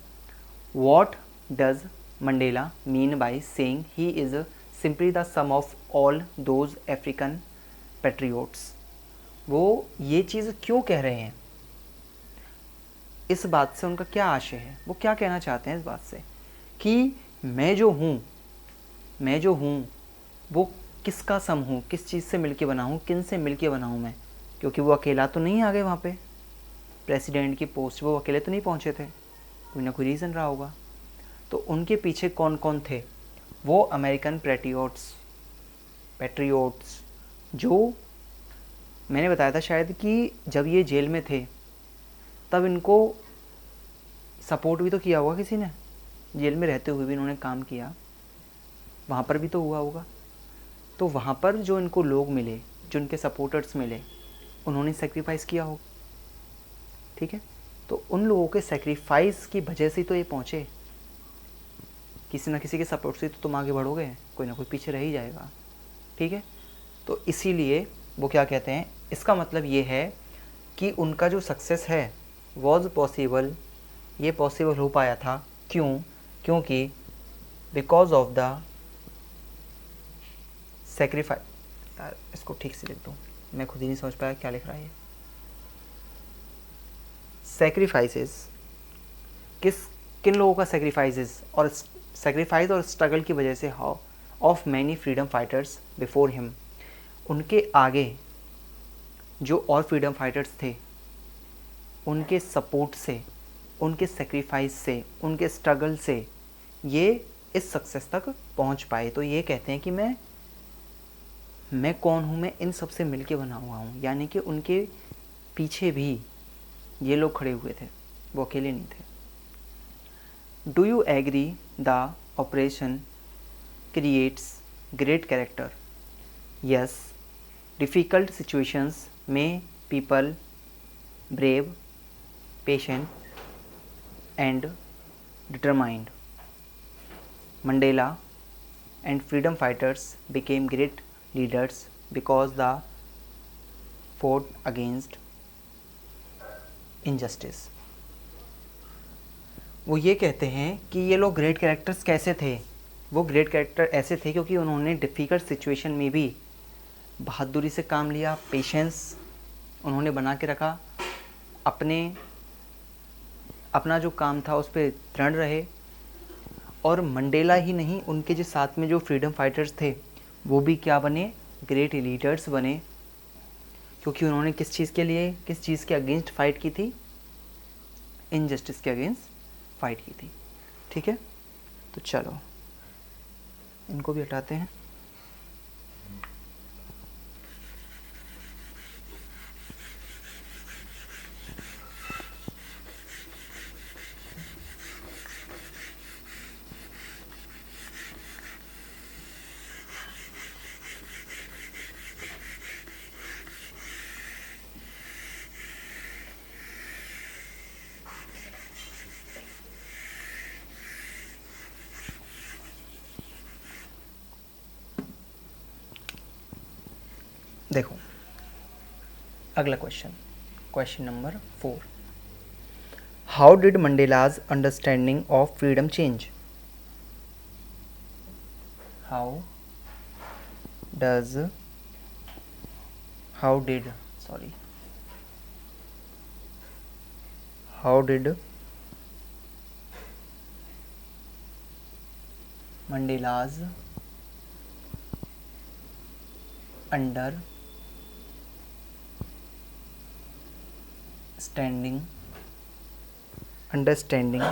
what does Mandela mean by saying he is simply the sum of all those African patriots. वो ये चीज़ क्यों कह रहे हैं? इस बात से उनका क्या आशय है? वो क्या कहना चाहते हैं इस बात से कि मैं जो हूँ वो किसका सम हूँ, किस चीज़ से मिलके बना हूँ, किन से मिलके बना हूँ मैं? क्योंकि वो अकेला तो नहीं आ गए वहाँ पे प्रेसिडेंट की पोस्ट, वो अकेले तो नहीं पहुँचे थे, कोई ना कोई रीज़न रहा होगा। तो उनके पीछे कौन कौन थे? वो अमेरिकन पैट्रियोट्स जो मैंने बताया था शायद कि जब ये जेल में थे तब इनको सपोर्ट भी तो किया होगा किसी ने, जेल में रहते हुए भी इन्होंने काम किया, वहाँ पर भी तो हुआ होगा। तो वहाँ पर जो इनको लोग मिले, जो इनके सपोर्टर्स मिले, उन्होंने सेक्रीफाइस किया हो, ठीक है। तो उन लोगों के सेक्रीफाइस की वजह से तो ये पहुँचे। किसी न किसी के सपोर्ट से तो तुम आगे बढ़ोगे, कोई ना कोई पीछे रह ही जाएगा, ठीक है। तो इसीलिए वो क्या कहते हैं, इसका मतलब ये है कि उनका जो सक्सेस है वॉज पॉसिबल, ये पॉसिबल हो पाया था। क्योंकि बिकॉज ऑफ द सेक्रीफाइस, इसको ठीक से लिख दूँ, मैं खुद ही नहीं समझ पाया क्या लिख रहा है ये। सेक्रीफाइसेस, किन लोगों का सेक्रीफाइसेस, और सेक्रीफाइस और स्ट्रगल की वजह से how of many freedom fighters before him, उनके आगे जो और फ्रीडम फाइटर्स थे उनके सपोर्ट से, उनके सेक्रीफाइस से, उनके स्ट्रगल से ये इस सक्सेस तक पहुंच पाए। तो ये कहते हैं कि मैं कौन हूँ? मैं इन सब से मिलके बना हुआ हूँ, यानी कि उनके पीछे भी ये लोग खड़े हुए थे, वो अकेले नहीं थे। Do you agree the oppression creates great character? Yes, difficult situations में people brave, patient, and determined. Mandela and freedom fighters became great leaders because they fought against injustice. वो ये कहते हैं कि ये लोग ग्रेट कैरेक्टर्स कैसे थे? वो ग्रेट कैरेक्टर ऐसे थे क्योंकि उन्होंने डिफ़िकल्ट सिचुएशन में भी बहादुरी से काम लिया, पेशेंस उन्होंने बना के रखा, अपना जो काम था उस पर दृढ़ रहे। और मंडेला ही नहीं, उनके जो साथ में जो फ्रीडम फाइटर्स थे वो भी क्या बने? ग्रेट लीडर्स बने, क्योंकि उन्होंने किस चीज़ के लिए, किस चीज़ के अगेंस्ट फाइट की थी? इनजस्टिस के अगेंस्ट फाइट की थी, ठीक है। तो चलो इनको भी हटाते हैं। देखो अगला question number 4, how did Mandela's understanding of freedom change? How did Mandela's understanding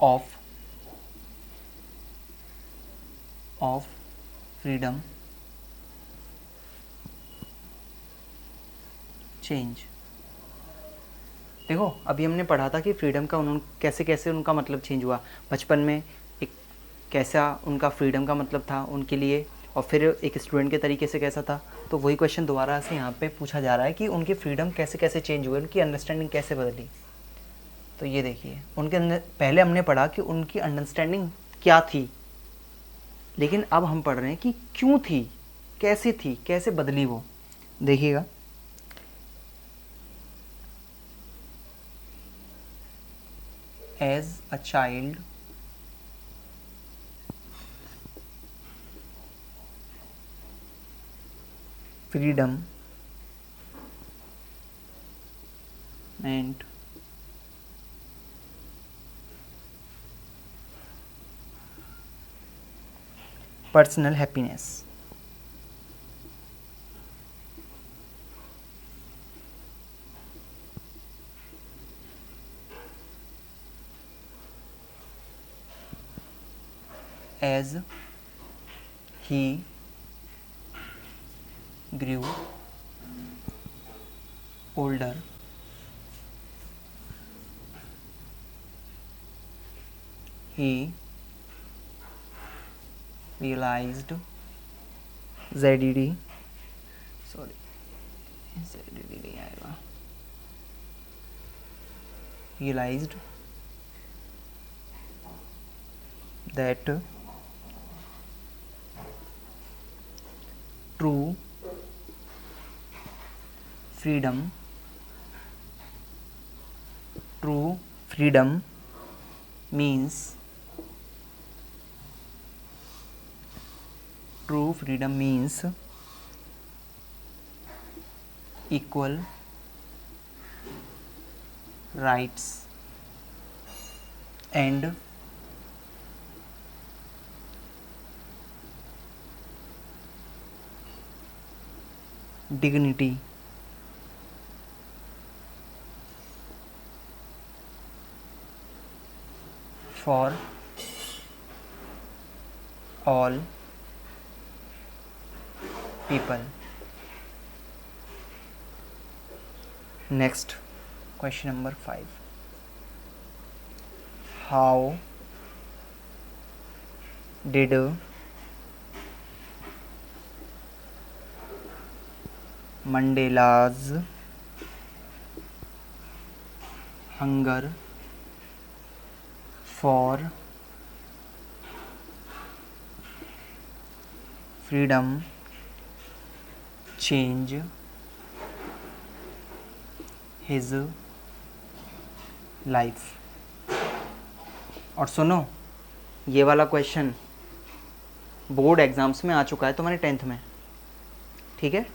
of freedom change. देखो अभी हमने पढ़ा था कि फ्रीडम का उन्होंने कैसे कैसे उनका मतलब चेंज हुआ। बचपन में एक कैसा उनका फ्रीडम का मतलब था उनके लिए, और फिर एक स्टूडेंट के तरीके से कैसा था। तो वही क्वेश्चन दोबारा से यहाँ पे पूछा जा रहा है कि उनकी फ्रीडम कैसे कैसे चेंज हुए, उनकी अंडरस्टैंडिंग कैसे बदली। तो ये देखिए उनके अंदर पहले हमने पढ़ा कि उनकी अंडरस्टैंडिंग क्या थी, लेकिन अब हम पढ़ रहे हैं कि क्यों थी, कैसे बदली वो। देखिएगा, as a child freedom meant personal happiness. As he grew older, he realized ZDD sorry ZDD नहीं आएगा, realized that true freedom means equal rights and dignity for all people. Next, question number 5. How did Mandela's hunger for freedom change his life? और सुनो, ये वाला question board exams में आ चुका है तुम्हारे 10th में, ठीक है,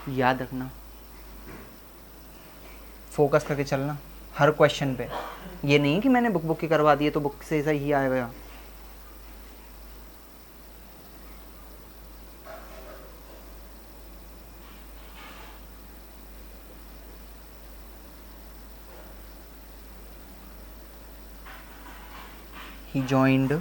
याद रखना, फोकस करके चलना हर क्वेश्चन पे। ये नहीं कि मैंने बुक की करवा दी है तो बुक से सही आएगा। He joined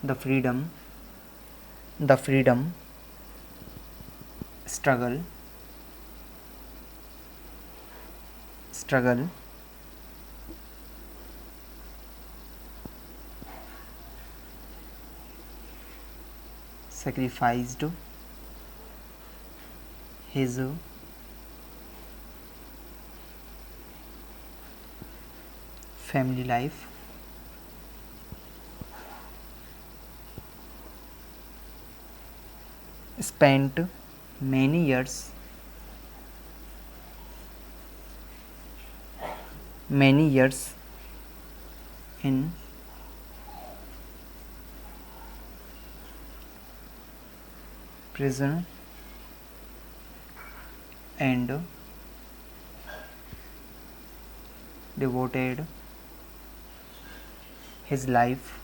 the freedom struggle sacrificed his family life, spent many years in prison and devoted his life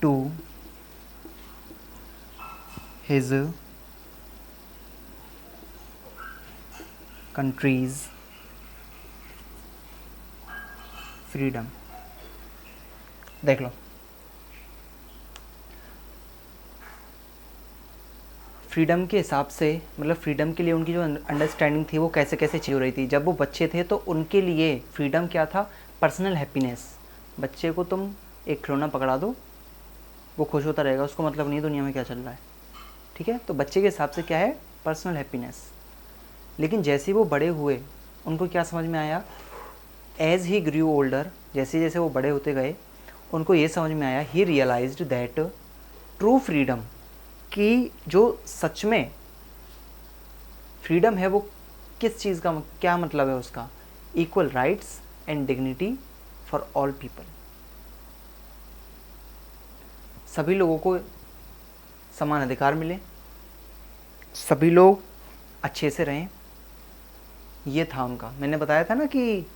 to his countries freedom. देख लो, फ्रीडम के हिसाब से, मतलब फ्रीडम के लिए उनकी जो अंडरस्टैंडिंग थी वो कैसे कैसे चेंज हो रही थी। जब वो बच्चे थे तो उनके लिए फ्रीडम क्या था? Personal happiness. बच्चे को तुम एक खिलौना पकड़ा दो, वो खुश होता रहेगा, उसको मतलब नहीं दुनिया में क्या चल रहा है, ठीक है। तो बच्चे के हिसाब से क्या है? Personal happiness. लेकिन जैसे ही वो बड़े हुए, उनको क्या समझ में आया? एज ही ग्रू ओल्डर, जैसे जैसे वो बड़े होते गए, उनको ये समझ में आया, ही रियलाइज्ड दैट ट्रू फ्रीडम, कि जो सच में फ्रीडम है वो किस चीज़ का, क्या मतलब है उसका? Equal rights and dignity for all people. सभी लोगों को समान अधिकार मिले, सभी लोग अच्छे से रहें, ये था उनका। मैंने बताया था ना कि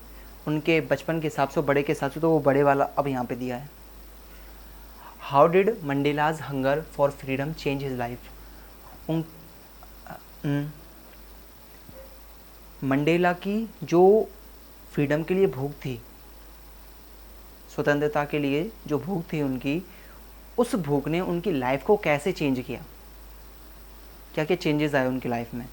उनके बचपन के हिसाब से, बड़े के हिसाब से, तो वो बड़े वाला अब यहाँ पे दिया है। How did Mandela's hunger for freedom change his life? Mandela की जो फ्रीडम के लिए भूख थी, स्वतंत्रता के लिए जो भूख थी उनकी, उस भूख ने उनकी लाइफ को कैसे चेंज किया, क्या क्या चेंजेस आए उनकी लाइफ में?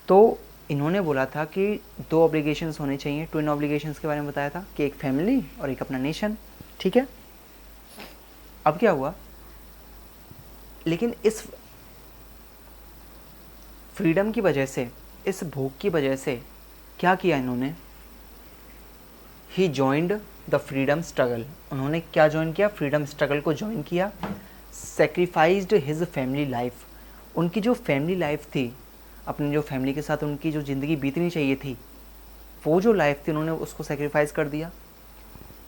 तो इन्होंने बोला था कि 2 ऑब्लिगेशंस होने चाहिए। ट्विन ऑब्लिगेशंस के बारे में बताया था कि एक फैमिली और एक अपना नेशन, ठीक है। अब क्या हुआ? लेकिन इस फ्रीडम की वजह से, इस भूख की वजह से क्या किया इन्होंने? ही जॉइंड द फ्रीडम स्ट्रगल। उन्होंने क्या ज्वाइन किया? फ्रीडम स्ट्रगल को ज्वाइन किया। Sacrificed his family life. उनकी जो फैमिली लाइफ थी, अपनी जो फैमिली के साथ उनकी जो ज़िंदगी बीतनी चाहिए थी, वो जो लाइफ थी उन्होंने उसको सेक्रीफाइस कर दिया।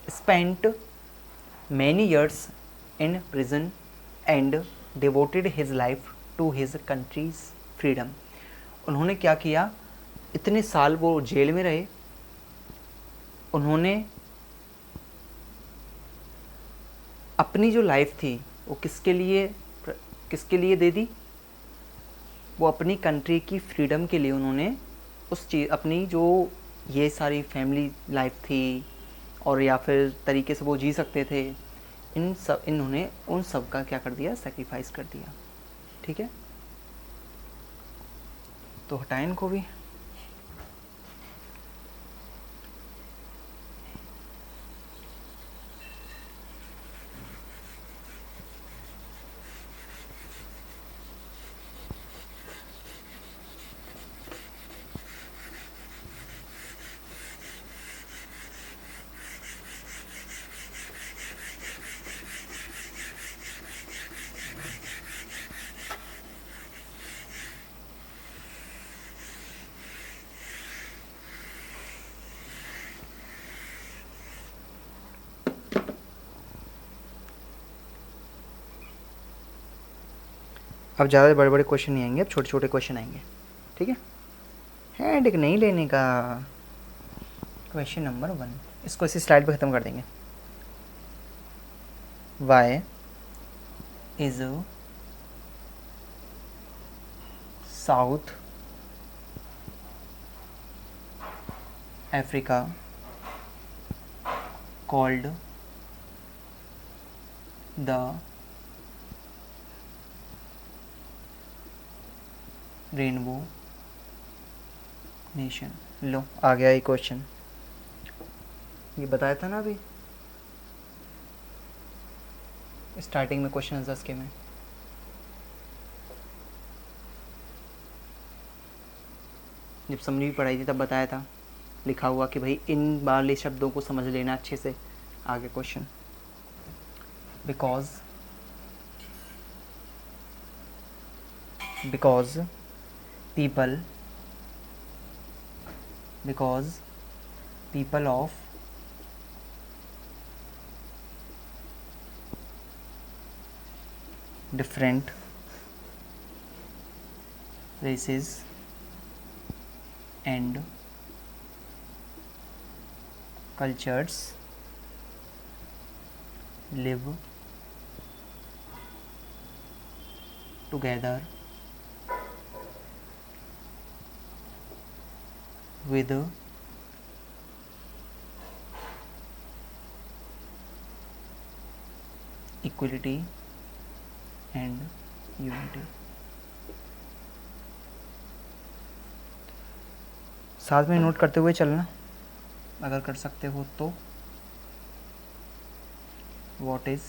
Spent many years in prison and devoted his life to his country's freedom. उन्होंने क्या किया? इतने साल वो जेल में रहे, उन्होंने अपनी जो लाइफ थी वो किसके लिए दे दी? वो अपनी कंट्री की फ्रीडम के लिए उन्होंने उस चीज़, अपनी जो ये सारी फैमिली लाइफ थी और या फिर तरीके से वो जी सकते थे, इन्होंने उन सब का क्या कर दिया? सेक्रीफाइस कर दिया, ठीक है। तो हटाएं इनको भी। अब ज़्यादा बड़े बड़े क्वेश्चन नहीं आएंगे, अब छोटे छोटे क्वेश्चन आएंगे, ठीक है। हेडेक नहीं लेने का। क्वेश्चन नंबर 1, इसको इसी स्लाइड पे ख़त्म कर देंगे। Why is South Africa called the rainbow nation? लो, आ गया ये क्वेश्चन, ये बताया था ना अभी स्टार्टिंग में क्वेश्चन आंसर्स के में। जब समरी पढ़ाई थी तब बताया था, लिखा हुआ कि भाई इन वाले शब्दों को समझ लेना अच्छे से। आगे question, because people of different races and cultures live together with equality and unity। साथ में नोट करते हुए चलना अगर कर सकते हो तो। What is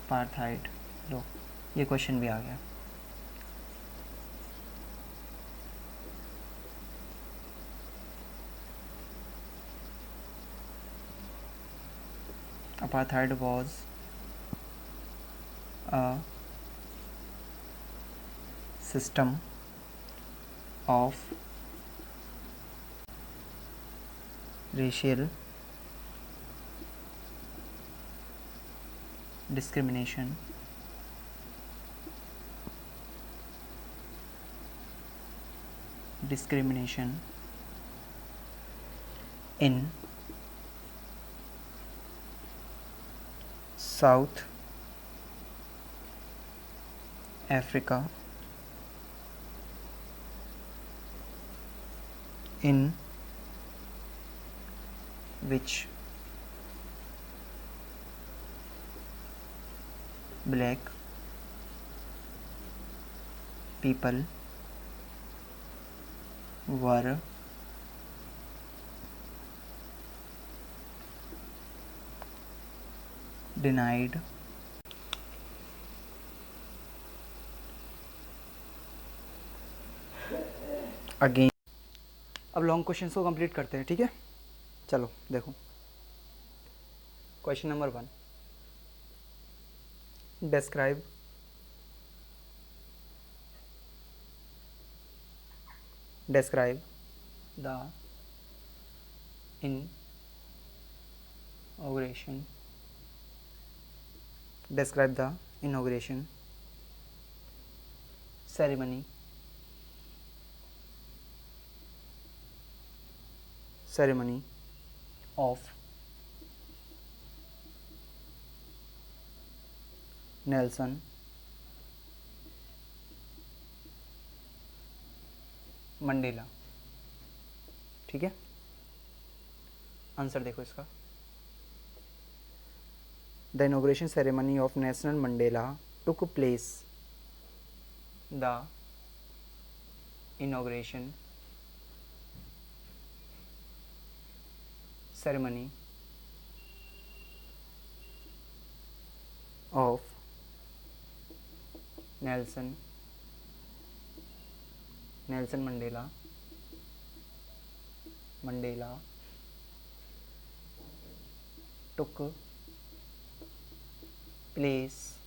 apartheid. लो ये क्वेश्चन भी आ गया। Apartheid was a system of racial discrimination in South Africa in which black people were denied again. अब लॉन्ग क्वेश्चन को कंप्लीट करते हैं, ठीक है। चलो देखो question number 1, describe the inauguration ceremony of Nelson Mandela. ठीक है, आंसर देखो इसका। The inauguration ceremony of Nelson Mandela took place. द इनॉग्रेशन सेरेमनी of Nelson Mandela took place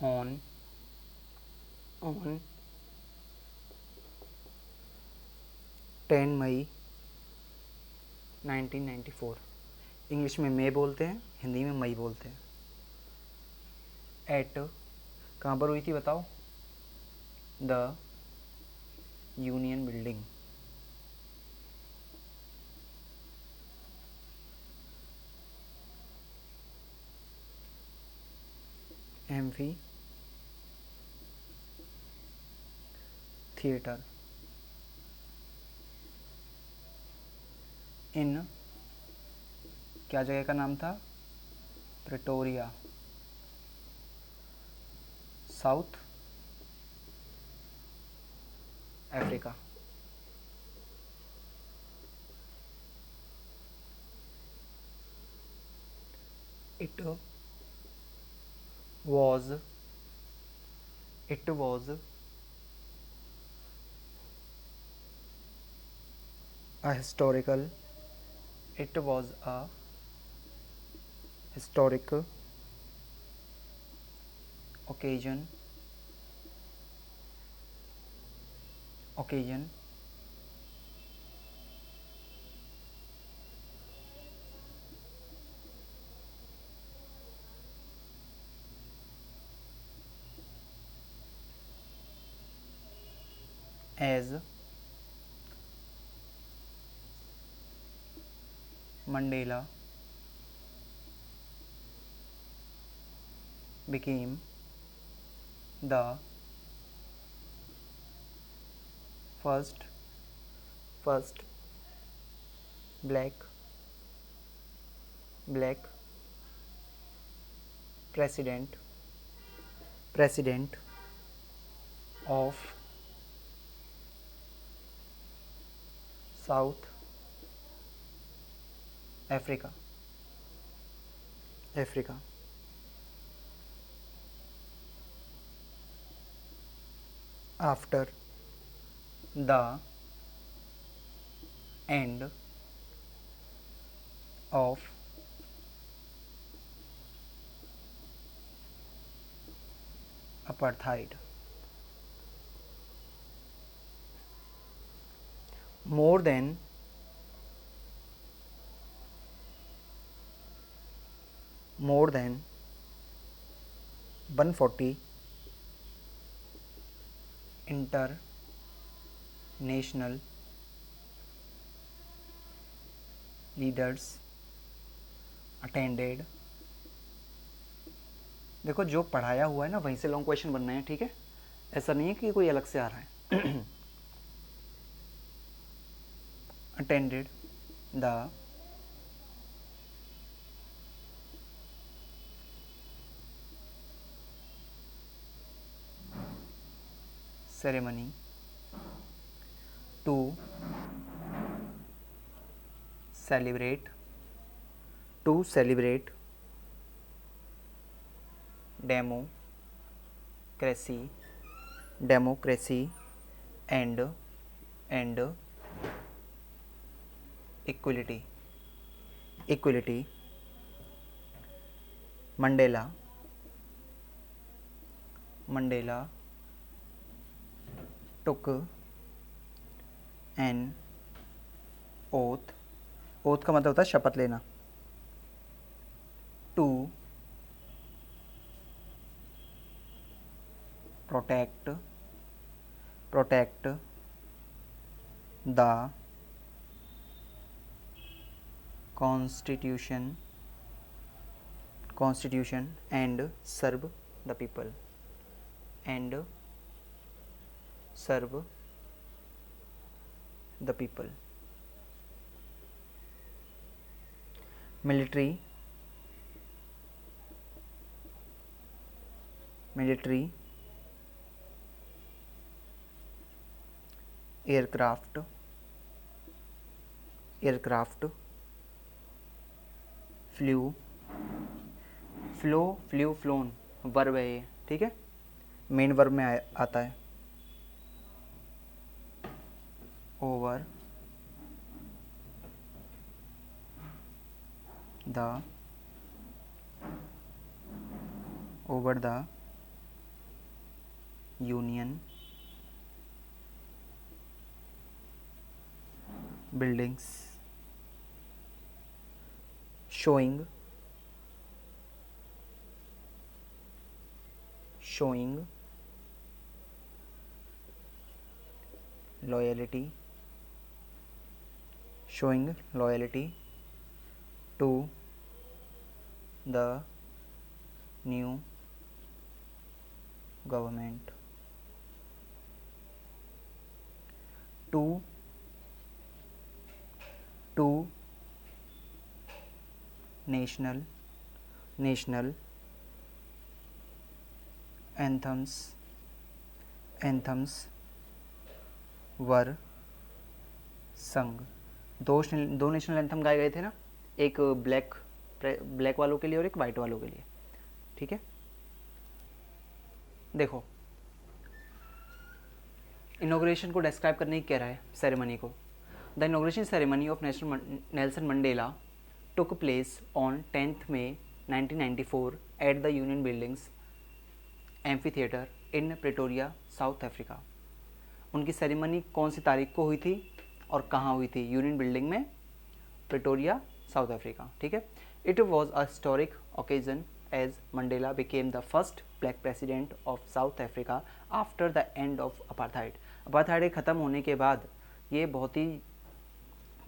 on 10 May 1994। English में मई बोलते हैं, हिंदी में मई बोलते हैं। एट कहाँ पर हुई थी बताओ? The union building. Amphi theatre in, क्या जगह का नाम था? Pretoria, south Africa. It was a historical occasion as Mandela became the first black president of South Africa after the end of apartheid, more than 140 international leaders attended। देखो जो पढ़ाया हुआ है ना वहीं से लॉन्ग क्वेश्चन बनना है, ठीक है, ऐसा नहीं है कि कोई अलग से आ रहा है। Attended the ceremony to celebrate democracy and equality। Mandela took an oath का मतलब होता है शपथ लेना, to protect the constitution and serve the people military aircraft flown verb है ये, ठीक है, मेन वर्ब में आता है, over the union buildings showing loyalty to the new government, to national anthems were sung। दो नेशनल एंथम गाए गए थे ना, एक ब्लैक वालों के लिए और एक वाइट वालों के लिए, ठीक है। देखो इनॉग्रेशन को डिस्क्राइब करने की कह रहा है सेरेमनी को। The inauguration ceremony of Nelson Mandela took place on 10th May 1994 at the Union Buildings Amphitheatre in Pretoria, South Africa। उनकी सेरेमनी कौन सी तारीख को हुई थी और कहाँ हुई थी? यूनियन बिल्डिंग में, प्रिटोरिया, साउथ अफ्रीका, ठीक है। It was a historic occasion as Mandela became the first black president of South Africa after the end of apartheid. Apartheid ख़त्म होने के बाद ये बहुत ही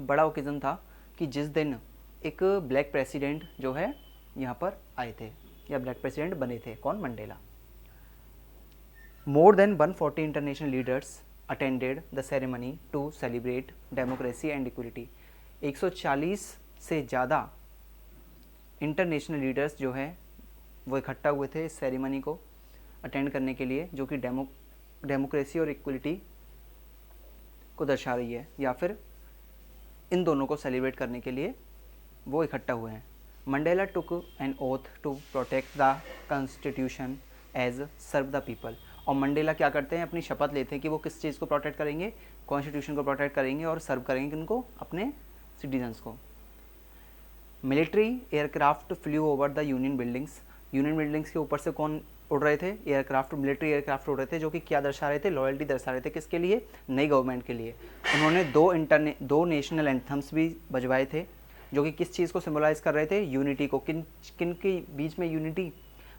बड़ा ओकेजन था कि जिस दिन एक ब्लैक प्रेसिडेंट जो है यहाँ पर आए थे या ब्लैक प्रेसिडेंट बने थे। कौन? Mandela. More than 140 international leaders attended the ceremony to celebrate democracy and equality. 140 से ज़्यादा इंटरनेशनल लीडर्स जो हैं वो इकट्ठा हुए थे इस सेरेमनी को अटेंड करने के लिए, जो कि डेमोक्रेसी और इक्वलिटी को दर्शा रही है, या फिर इन दोनों को सेलिब्रेट करने के लिए वो इकट्ठा हुए हैं। Mandela took an oath to protect the constitution as serve the people. और मंडेला क्या करते हैं, अपनी शपथ लेते हैं कि वो किस चीज़ को प्रोटेक्ट करेंगे, कॉन्स्टिट्यूशन को प्रोटेक्ट करेंगे और सर्व करेंगे उनको, अपने सिटीजन्स को। Military aircraft flu over the union buildings. Union buildings के ऊपर से कौन उड़ रहे थे, एयरक्राफ्ट, मिलिट्री एयरक्राफ्ट उड़ रहे थे, जो कि क्या दर्शा रहे थे, लॉयल्टी दर्शा रहे थे, किसके लिए, नई गवर्नमेंट के लिए। उन्होंने दो नेशनल एंथम्स भी बजवाए थे, जो कि किस चीज़ को सिम्बलाइज़ कर रहे थे, यूनिटी को। किन किन के बीच में यूनिटी,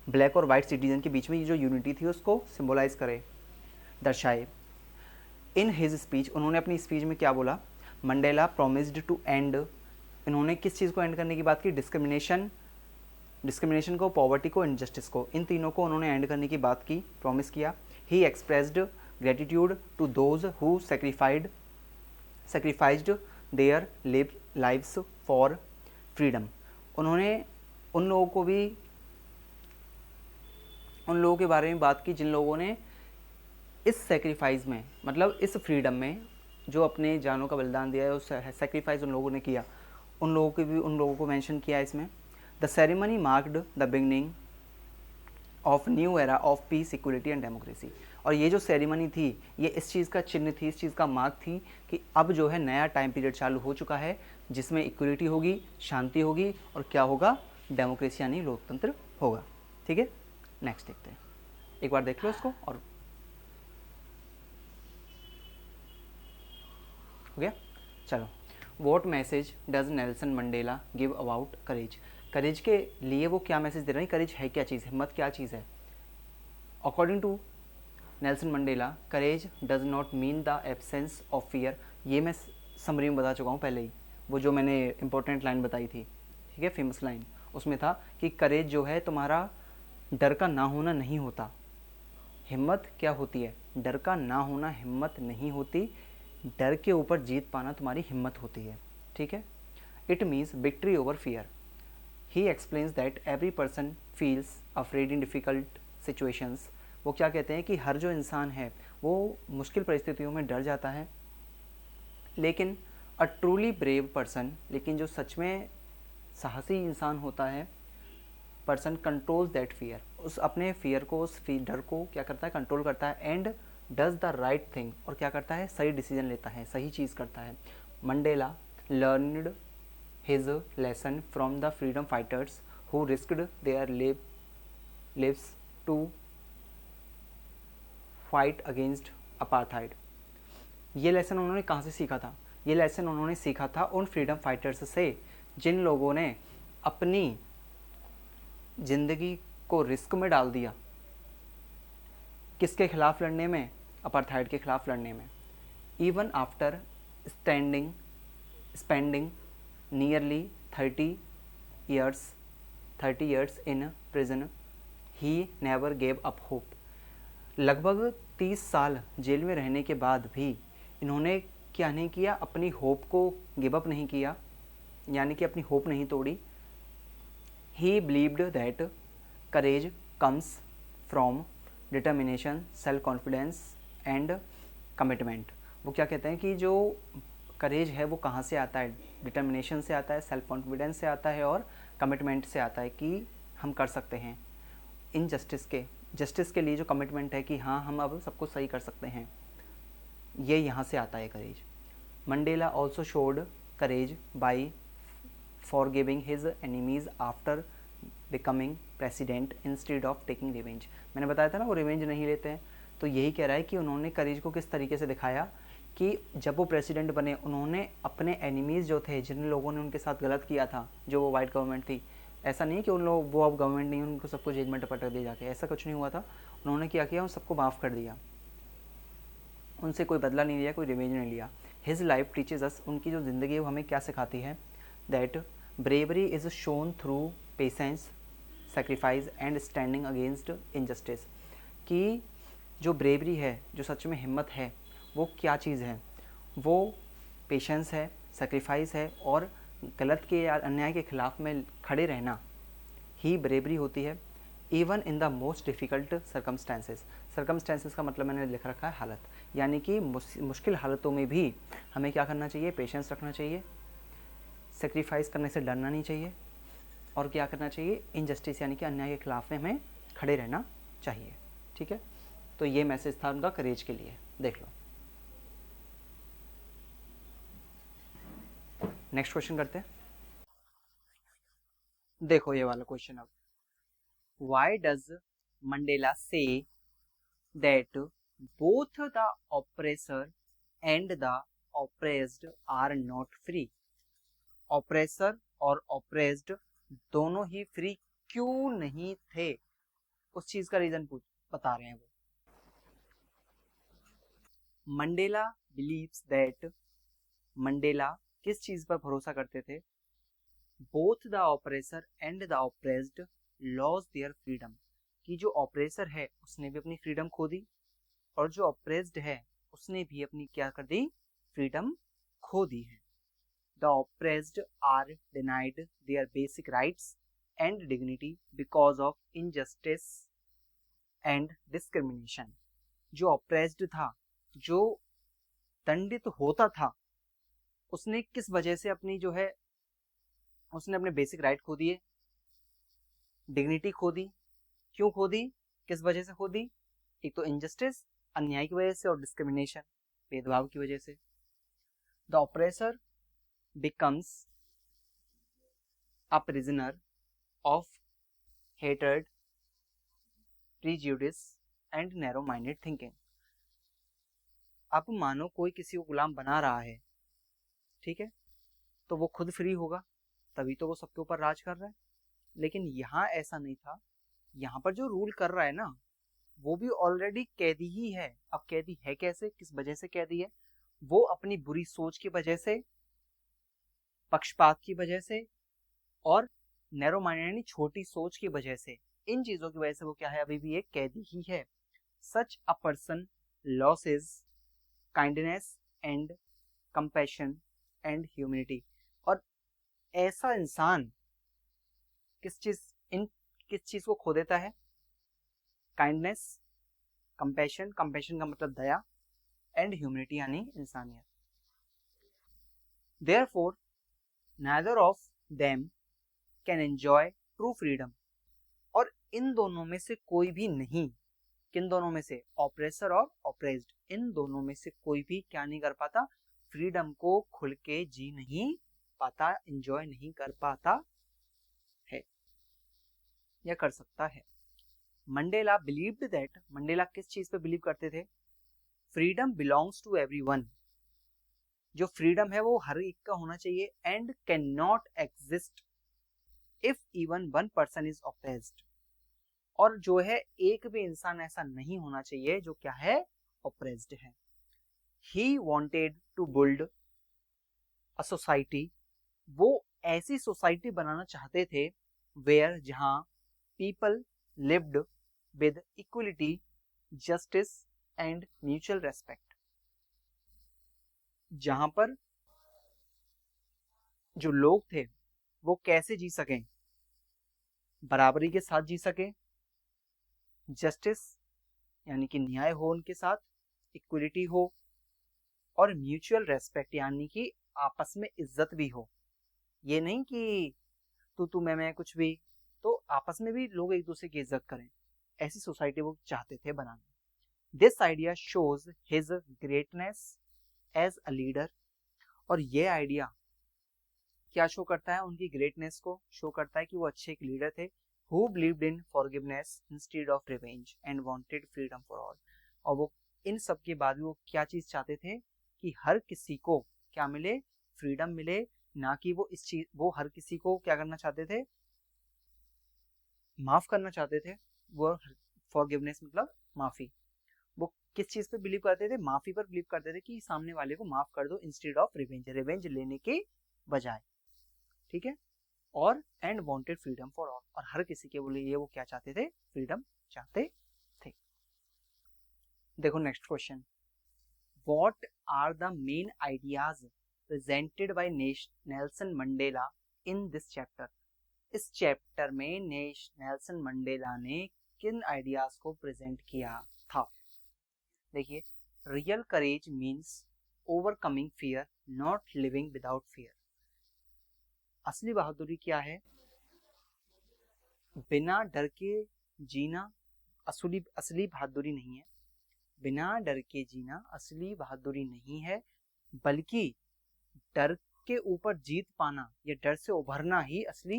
ब्लैक और वाइट सिटीजन के बीच में ये जो यूनिटी थी उसको सिम्बलाइज़ करे, दर्शाए। इन हिज स्पीच, उन्होंने अपनी स्पीच में क्या बोला, मंडेला प्रोमिस्ड टू एंड, इन्होंने किस चीज़ को एंड करने की बात की, डिस्क्रिमिनेशन को, पॉवर्टी को, इनजस्टिस को, इन तीनों को उन्होंने एंड करने की बात की, प्रॉमिस किया। He expressed gratitude to those who sacrificed their lives for freedom. उन्होंने उन लोगों के बारे में बात की जिन लोगों ने इस सेक्रीफाइस में, मतलब इस फ्रीडम में जो अपने जानों का बलिदान दिया है, उस सेक्रीफाइस उन लोगों ने किया, उन लोगों को मेंशन किया इसमें। The ceremony marked the beginning of new era of peace, equality and democracy. और ये जो सेरेमनी थी ये इस चीज़ का चिन्ह थी, इस चीज़ का मार्क थी कि अब जो है नया टाइम पीरियड चालू हो चुका है, जिसमें इक्वलिटी होगी, शांति होगी और क्या होगा, डेमोक्रेसी यानी लोकतंत्र होगा। ठीक है, नेक्स्ट देखते हैं, एक बार देख लो इसको। और हो गया, चलो। What message does Nelson Mandela give about courage. Courage के लिए वो क्या मैसेज दे रहे हैं, करेज है क्या चीज़, हिम्मत क्या चीज़ है। According to Nelson Mandela, courage does not mean the absence of fear. ये मैं समरी में बता चुका हूँ पहले ही, वो जो मैंने इंपॉर्टेंट लाइन बताई थी, ठीक है, फेमस लाइन, उसमें था कि करेज जो है तुम्हारा डर का ना होना नहीं होता। हिम्मत क्या होती है, डर का ना होना हिम्मत नहीं होती, डर के ऊपर जीत पाना तुम्हारी हिम्मत होती है। ठीक है, it means victory over fear. He explains that every person feels afraid in difficult situations. वो क्या कहते हैं कि हर जो इंसान है वो मुश्किल परिस्थितियों में डर जाता है, लेकिन अ ट्रूली ब्रेव पर्सन, लेकिन जो सच में साहसी इंसान होता है, पर्सन कंट्रोल्स दैट फियर, उस अपने फियर को, उस डर को क्या करता है, कंट्रोल करता है। And does the right thing, और क्या करता है, सही डिसीजन लेता है, सही चीज़ करता है। Mandela learned his lesson from the freedom fighters who risked their lives to fight against apartheid. ये लेसन उन्होंने कहाँ से सीखा था, ये लेसन उन्होंने सीखा था उन फ्रीडम फाइटर्स से जिन लोगों ने अपनी ज़िंदगी को रिस्क में डाल दिया, किसके खिलाफ लड़ने में, अपार्थाइड के खिलाफ लड़ने में। Even after spending nearly 30 years in prison, he never gave up hope. लगभग 30 साल जेल में रहने के बाद भी इन्होंने क्या नहीं किया, अपनी होप को गिव अप नहीं किया, यानी कि अपनी होप नहीं तोड़ी। ही believed that courage comes from determination, self confidence and commitment. वो क्या कहते हैं कि जो करेज है वो कहाँ से आता है, डिटर्मिनेशन से आता है, सेल्फ कॉन्फिडेंस से आता है और कमिटमेंट से आता है कि हम कर सकते हैं। इन जस्टिस के लिए जो कमिटमेंट है कि हाँ हम अब सबको सही कर सकते हैं, ये यहाँ से आता है courage. Mandela also showed courage by forgiving his enemies after becoming president instead of taking revenge। मैंने बताया था ना वो रिवेंज नहीं लेते हैं, तो यही कह रहा है कि उन्होंने करेज को किस तरीके से दिखाया कि जब वो प्रेसिडेंट बने उन्होंने अपने एनिमीज़ जो थे, जिन लोगों ने उनके साथ गलत किया था, जो वो वाइट गवर्नमेंट थी, ऐसा नहीं कि वो अब गवर्नमेंट नहीं, उनको सबको जेल में टपट दिया जाके, ऐसा कुछ नहीं हुआ था। उन्होंने क्या किया, उन सबको माफ़ कर दिया, उनसे कोई बदला नहीं लिया, कोई रिवेंज नहीं लिया। हिज लाइफ टीचेज अस, उनकी जो ज़िंदगी है वो हमें क्या सिखाती है, that bravery is shown through patience, sacrifice and standing against injustice. कि जो ब्रेवरी है, जो सच में हिम्मत है, वो क्या चीज़ है? वो पेशेंस है, सेक्रीफाइस है और गलत के या अन्याय के खिलाफ में खड़े रहना ही ब्रेवरी होती है, even in the most difficult circumstances का मतलब मैंने लिख रखा है हालत, यानी कि मुश्किल हालतों में भी हमें क्या करना चाहिए? पेशेंस रखना चाहिए, सेक्रीफाइस करने से डरना नहीं चाहिए और क्या करना चाहिए? इनजस्टिस यानी कि अन्याय के खिलाफ में हमें खड़े रहना चाहिए। ठीक है, तो ये मैसेज था उनका करेज के लिए। देख लो, नेक्स्ट क्वेश्चन करते हैं। देखो ये वाला क्वेश्चन अब, why does Mandela say that both the oppressor and the oppressed are not free? Oppressor और ऑपरेस्ड दोनों ही फ्री क्यों नहीं थे? उस चीज का रीजन बता रहे हैं वो। मंडेला बिलीव्स दैट, मंडेला किस चीज पर भरोसा करते थे? Both the oppressor and the oppressed loss their freedom, कि जो ऑपरेसर है उसने भी अपनी फ्रीडम खो दी और जो ऑपरेस्ड है उसने भी अपनी क्या कर दी? फ्रीडम खो दी है। The oppressed are denied their basic rights and dignity because of injustice and discrimination. जो ऑपरेस्ड था, जो दंडित होता था, उसने किस वजह से अपनी जो है, उसने अपने बेसिक राइट खो दिए, डिग्निटी खो दी। क्यों खो दी? किस वजह से खो दी? एक तो इनजस्टिस, अन्याय की वजह से, और डिस्क्रिमिनेशन, भेदभाव की वजह से। The oppressor becomes a prisoner of hatred, prejudice and narrow minded thinking. अब मानो कोई किसी को गुलाम बना रहा है, ठीक है, तो वो खुद फ्री होगा, तभी तो वो सबके ऊपर राज कर रहा है। लेकिन यहाँ ऐसा नहीं था, यहाँ पर जो रूल कर रहा है ना, वो भी ऑलरेडी कैदी ही है। अब कैदी है कैसे, किस वजह से कैदी है? वो अपनी बुरी सोच की वजह से, पक्षपात की वजह से और नैरो माइंडेड यानी छोटी सोच की वजह से, इन चीजों की वजह से वो क्या है? अभी भी एक कैदी ही है। Such a person loses kindness and compassion and humanity. और ऐसा इंसान किस चीज को खो देता है? काइंडनेस, कंपैशन, कंपैशन का मतलब दया, एंड ह्यूमैनिटी यानी इंसानियत। Therefore neither of them can enjoy true freedom। और इन दोनों में से कोई भी नहीं, किन दोनों में से? ऑपरेसर और ऑपरेस्ड, इन दोनों में से कोई भी क्या नहीं कर पाता? फ्रीडम को खुल के जी नहीं पाता, एंजॉय नहीं कर पाता है या कर सकता है। मंडेला बिलीव्ड दैट, मंडेला किस चीज पे बिलीव करते थे? फ्रीडम बिलोंग्स टू एवरीवन, जो फ्रीडम है वो हर एक का होना चाहिए, and can not exist if even one person is oppressed. और जो है एक भी इंसान ऐसा नहीं होना चाहिए जो क्या है? ऑप्रेस्ड है। He wanted to build a society, वो ऐसी सोसाइटी बनाना चाहते थे वेयर, जहां people lived with equality, justice and mutual respect. जहां पर जो लोग थे वो कैसे जी सकें? बराबरी के साथ जी सके, जस्टिस यानी कि न्याय हो उनके साथ, इक्वलिटी हो, और म्यूचुअल रेस्पेक्ट यानी कि आपस में इज्जत भी हो। ये नहीं कि तू मैं कुछ भी, तो आपस में भी लोग एक दूसरे की इज्जत करें। ऐसी सोसाइटी वो चाहते थे बनाना। This idea shows his greatness as a leader. और ये आइडिया क्या शो करता है? उनकी ग्रेटनेस को शो करता है कि वो अच्छे एक लीडर थे, who believed in forgiveness instead of revenge and wanted freedom for all। और वो इन सब के बाद भी वो क्या चीज चाहते थे? कि हर किसी को क्या मिले? फ्रीडम मिले, ना कि वो इस चीज, वो हर किसी को क्या करना चाहते थे? माफ करना चाहते थे। वो फॉरगिवनेस मतलब माफी। वो किस चीज पे बिलीव करते थे? माफी पर बिलीव करते थे कि सामने वाले को माफ कर दो इंस्टेड ऑफ रिवेंज, रिवेंज लेने के बजाय। ठीक है, और and wanted freedom for all, और हर किसी के लिए वो क्या चाहते थे? फ्रीडम चाहते थे। देखो next question, What are the main ideas presented by Nelson Mandela in this chapter? इस चैप्टर में नेल्सन मंडेला ने किन आइडियाज को प्रेजेंट किया था? देखिए, real courage means overcoming fear, not living without fear. असली बहादुरी क्या है? बिना डर के जीना असली बहादुरी नहीं है। बिना डर के जीना असली बहादुरी नहीं है, बल्कि डर के ऊपर जीत पाना या डर से उभरना ही असली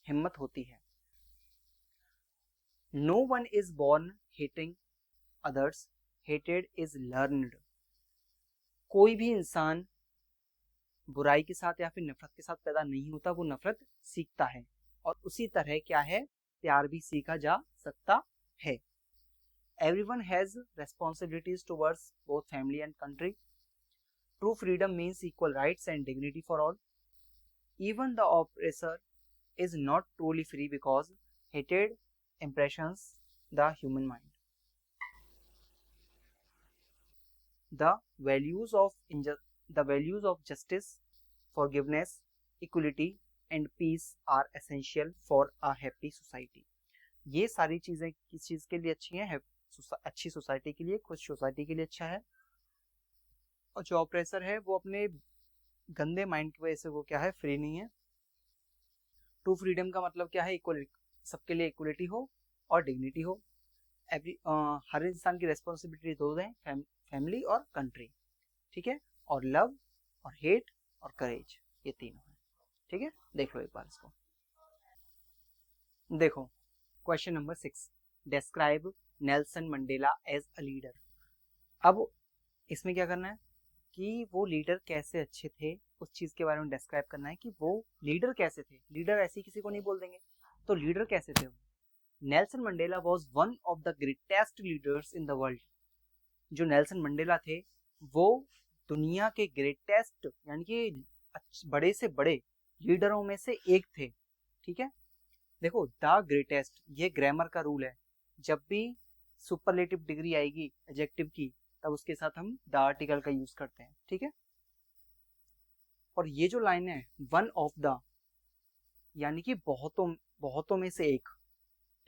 हिम्मत होती है। No one is born hating others, hated is learned. कोई भी इंसान बुराई के साथ या फिर नफरत के साथ पैदा नहीं होता, वो नफरत सीखता है। और उसी तरह क्या है, प्यार भी सीखा जा सकता है। Everyone has responsibilities towards both family and country. True freedom means equal rights and dignity for all. Even the oppressor is not truly free because hatred impressions the human mind. The values of justice, forgiveness, equality and peace are essential for a happy society. ये सारी चीजें किस चीज के लिए अच्छी हैं? अच्छी सोसाइटी के लिए, खुश सोसाइटी के लिए अच्छा है। और जो ऑपरेसर है वो अपने गंदे माइंड की वजह से वो क्या है, फ्री नहीं है। ट्रू फ्रीडम का मतलब क्या है? इक्वल, सबके लिए इक्वलिटी हो और डिग्निटी हो। हर इंसान की रेस्पॉन्सिबिलिटी दो हैं, फैमिली और कंट्री, ठीक है। और लव और हेट और करेज, ये तीनों है, ठीक है। देख लो एक बार इसको। देखो question number 6, describe Nelson Mandela as a leader. अब इसमें क्या करना है कि वो लीडर कैसे अच्छे थे, उस चीज के बारे में डिस्क्राइब करना है कि वो लीडर कैसे थे। लीडर ऐसे ही किसी को नहीं बोल देंगे, तो लीडर कैसे थे वो? Nelson Mandela was one of the greatest leaders in the world. जो नेल्सन मंडेला थे वो दुनिया के ग्रेटेस्ट यानी कि बड़े से बड़े लीडरों में से एक थे, ठीक है। देखो, द ग्रेटेस्ट, ये ग्रामर का रूल है। जब भी सुपरलेटिव डिग्री आएगी एडजेक्टिव की, तब उसके साथ हम द आर्टिकल का यूज करते हैं, ठीक है। और ये जो लाइन है वन ऑफ द, यानी कि बहुतों में से एक,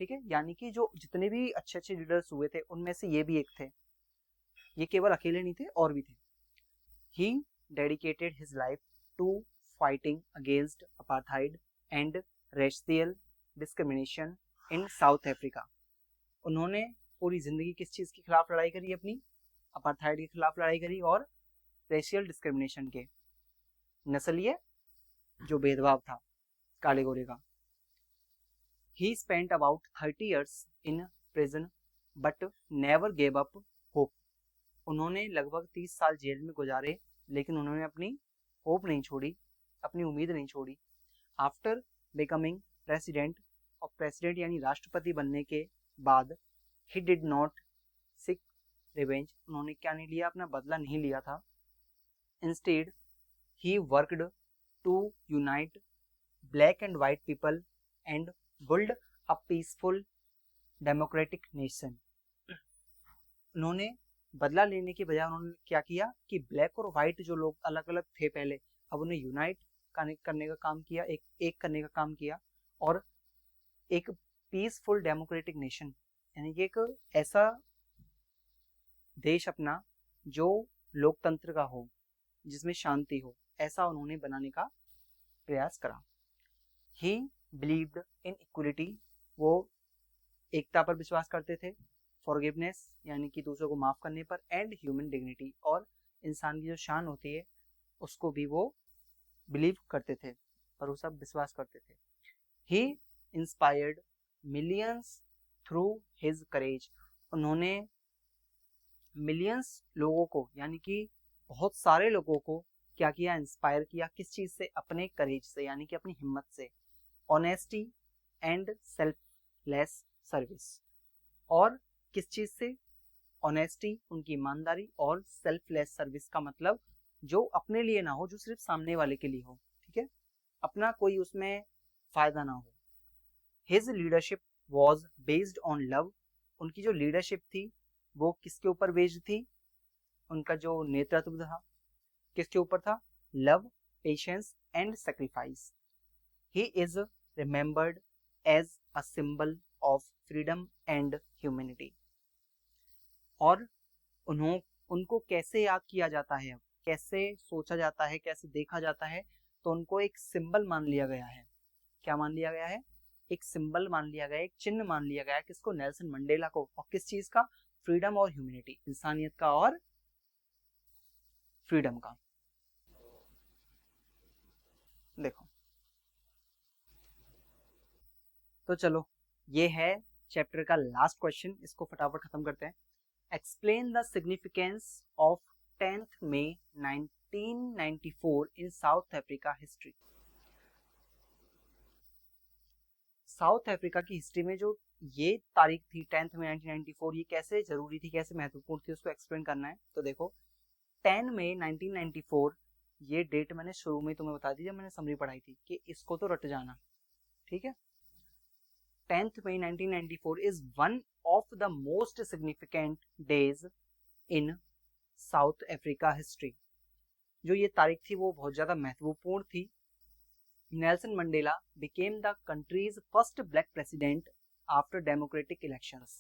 ठीक है। यानी कि जो जितने भी अच्छे अच्छे लीडर्स हुए थे उनमें से ये भी एक थे। ये केवल अकेले नहीं थे, और भी थे। He dedicated his life to fighting against apartheid and racial discrimination in South Africa. उन्होंने पूरी जिंदगी किस चीज के खिलाफ लड़ाई करी? अपनी अपार्थाइड के खिलाफ लड़ाई करी और रेशियल डिस्क्रिमिनेशन के, नस्लीय जो भेदभाव था काले गोरे का। ही spent about 30 years in prison but never gave up hope. उन्होंने लगभग 30 साल जेल में गुजारे, लेकिन उन्होंने अपनी होप नहीं छोड़ी, अपनी उम्मीद नहीं छोड़ी। आफ्टर बिकमिंग प्रेसिडेंट, और प्रेसिडेंट यानी राष्ट्रपति बनने के बाद, he did not seek revenge. उन्होंने क्या नहीं लिया? अपना बदला नहीं लिया था। Instead he worked to unite black and white people and build a peaceful democratic nation. उन्होंने बदला लेने के बजाय उन्होंने क्या किया कि ब्लैक और व्हाइट जो लोग अलग अलग थे पहले, अब उन्हें यूनाइट करने का काम किया, एक करने का काम किया, और एक पीसफुल डेमोक्रेटिक नेशन यानी कि एक ऐसा देश अपना जो लोकतंत्र का हो, जिसमें शांति हो, ऐसा उन्होंने बनाने का प्रयास करा। ही बिलीव्ड इन इक्वलिटी, वो एकता पर विश्वास करते थे। फॉरगिवनेस यानी कि दूसरों को माफ करने पर, एंड ह्यूमन डिग्निटी, और इंसान की जो शान होती है उसको भी वो बिलीव करते थे, भरोसा विश्वास करते थे। ही इंस्पायर्ड मिलियंस थ्रू हिज करेज। उन्होंने मिलियंस लोगों को यानी कि बहुत सारे लोगों को क्या किया? इंस्पायर किया। किस चीज से? अपने करेज से यानी कि अपनी हिम्मत से। ऑनेस्टी एंड सेल्फलेस सर्विस, और किस चीज से? ऑनेस्टी, उनकी ईमानदारी, और सेल्फलेस सर्विस का मतलब जो अपने लिए ना हो, जो सिर्फ सामने वाले के लिए हो, ठीक है, अपना कोई उसमें फायदा ना हो। His leadership was based on love. उनकी जो लीडरशिप थी वो किसके ऊपर बेस्ड थी? उनका जो नेतृत्व था किसके ऊपर था? Love, patience and sacrifice. He is remembered as a symbol of freedom and humanity. और उनको कैसे याद किया जाता है, कैसे सोचा जाता है, कैसे देखा जाता है? तो उनको एक सिंबल मान लिया गया है। क्या मान लिया गया है? एक सिंबल मान लिया गया, एक चिन्ह मान लिया गया। किसको? नेल्सन मंडेला को। और किस चीज का? फ्रीडम और ह्यूमैनिटी, इंसानियत का और फ्रीडम का। देखो, तो चलो, ये है चैप्टर का लास्ट क्वेश्चन, इसको फटाफट खत्म करते हैं। Explain the significance of 10th May 1994 in South Africa history. South Africa की हिस्ट्री में जो ये तारीख थी 10th May 1994, ये कैसे जरूरी थी, कैसे महत्वपूर्ण थी, उसको एक्सप्लेन करना है। तो देखो, 10 May 1994, ये डेट मैंने शुरू में तुम्हें बता दी जब मैंने समरी पढ़ाई थी, कि इसको तो रट जाना, ठीक है। 10th May 1994 is one of the most significant days in South Africa history। जो ये तारीख थी वो बहुत ज्यादा महत्वपूर्ण थी। Nelson Mandela became the country's first black president after democratic elections।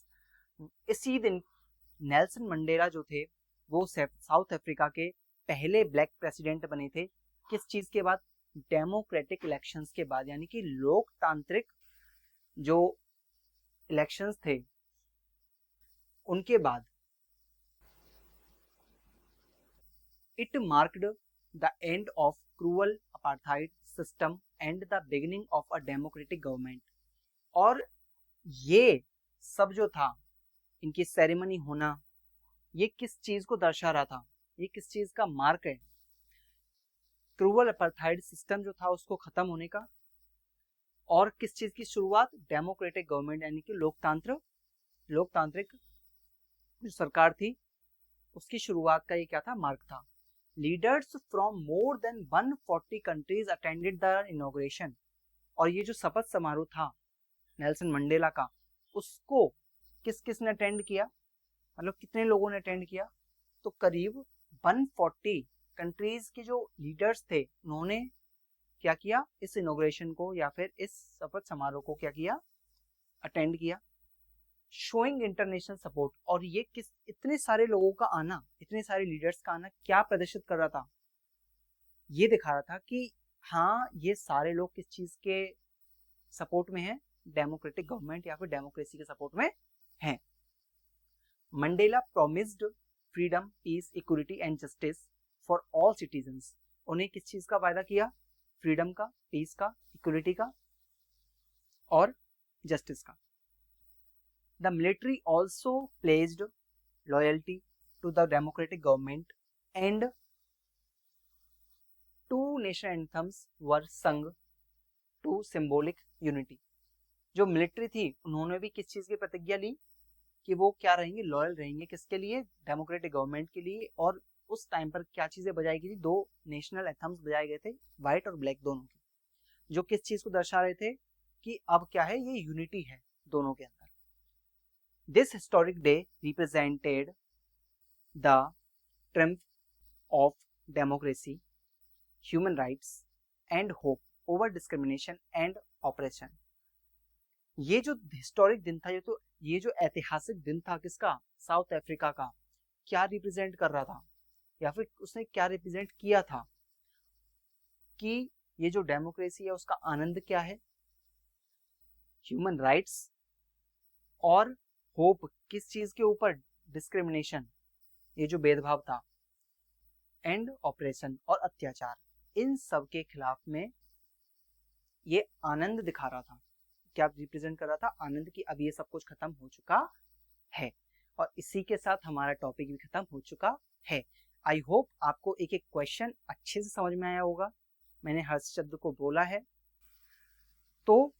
इसी दिन नेल्सन मंडेला जो थे वो साउथ अफ्रीका के पहले ब्लैक प्रेसिडेंट बने थे। किस चीज के बाद? डेमोक्रेटिक इलेक्शंस के बाद, यानी कि लोकतांत्रिक जो इलेक्शंस थे उनके बाद। It marked the end of cruel apartheid system and the beginning of a democratic government. और ये सब जो था, इनकी सेरेमनी होना, ये किस चीज को दर्शा रहा था? ये किस चीज का मार्क है? क्रूअल अपार्थाइड सिस्टम जो था उसको खत्म होने का, और किस चीज की शुरुआत? डेमोक्रेटिक गवर्नमेंट, यानी कि लोकतांत्रिक जो सरकार थी उसकी शुरुआत का ये क्या था? मार्क था। Leaders from more than 140 countries attended the inauguration. और ये जो शपथ समारोह था नेल्सन मंडेला का, उसको किस किस ने अटेंड किया? मतलब कितने लोगों ने अटेंड किया? तो करीब 140 कंट्रीज के जो लीडर्स थे उन्होंने क्या किया? इस इनॉग्रेशन को या फिर इस शपथ समारोह को क्या किया? अटेंड किया। Showing international support. और ये किस, इतने सारे लोगों का आना, इतने सारे लीडर्स का आना क्या प्रदर्शित कर रहा था? ये दिखा रहा था कि हाँ, ये सारे लोग किस चीज के सपोर्ट में हैं? डेमोक्रेटिक गवर्नमेंट या फिर डेमोक्रेसी के सपोर्ट में हैं। Mandela promised freedom, peace, equality and justice for all citizens. उन्हें किस चीज का वायदा किया? फ्रीडम का, पीस का, इक्वलिटी का और जस्टिस का। The military also pledged loyalty to the democratic government and two national anthems were sung to symbolic unity। जो मिलिट्री थी उन्होंने भी किस चीज की प्रतिज्ञा ली? कि वो क्या रहेंगे? लॉयल रहेंगे। किसके लिए? डेमोक्रेटिक गवर्नमेंट के लिए। और उस टाइम पर क्या चीजें बजाई गई थी? दो नेशनल एंथम्स बजाए गए थे, व्हाइट और ब्लैक दोनों के, जो किस चीज को दर्शा रहे थे? कि अब क्या है? ये यूनिटी है दोनों के अंदर। This historic day represented the triumph of democracy, human rights, and hope over discrimination and oppression। ये जो हिस्टोरिक दिन था, ये जो ऐतिहासिक दिन था किसका? साउथ अफ्रीका का। क्या रिप्रेजेंट कर रहा था या फिर उसने क्या रिप्रेजेंट किया था? कि ये जो डेमोक्रेसी है उसका आनंद क्या है, ह्यूमन राइट्स और होप किस चीज के ऊपर? डिस्क्रिमिनेशन, ये जो भेदभाव था, एंड ऑपरेशन और अत्याचार, इन सब के खिलाफ में ये आनंद दिखा रहा था। क्या रिप्रेजेंट कर रहा था? आनंद की अब ये सब कुछ खत्म हो चुका है। और इसी के साथ हमारा टॉपिक भी खत्म हो चुका है। आई होप आपको एक एक क्वेश्चन अच्छे से समझ में आया होगा। मैंने हर शब्द को बोला है, तो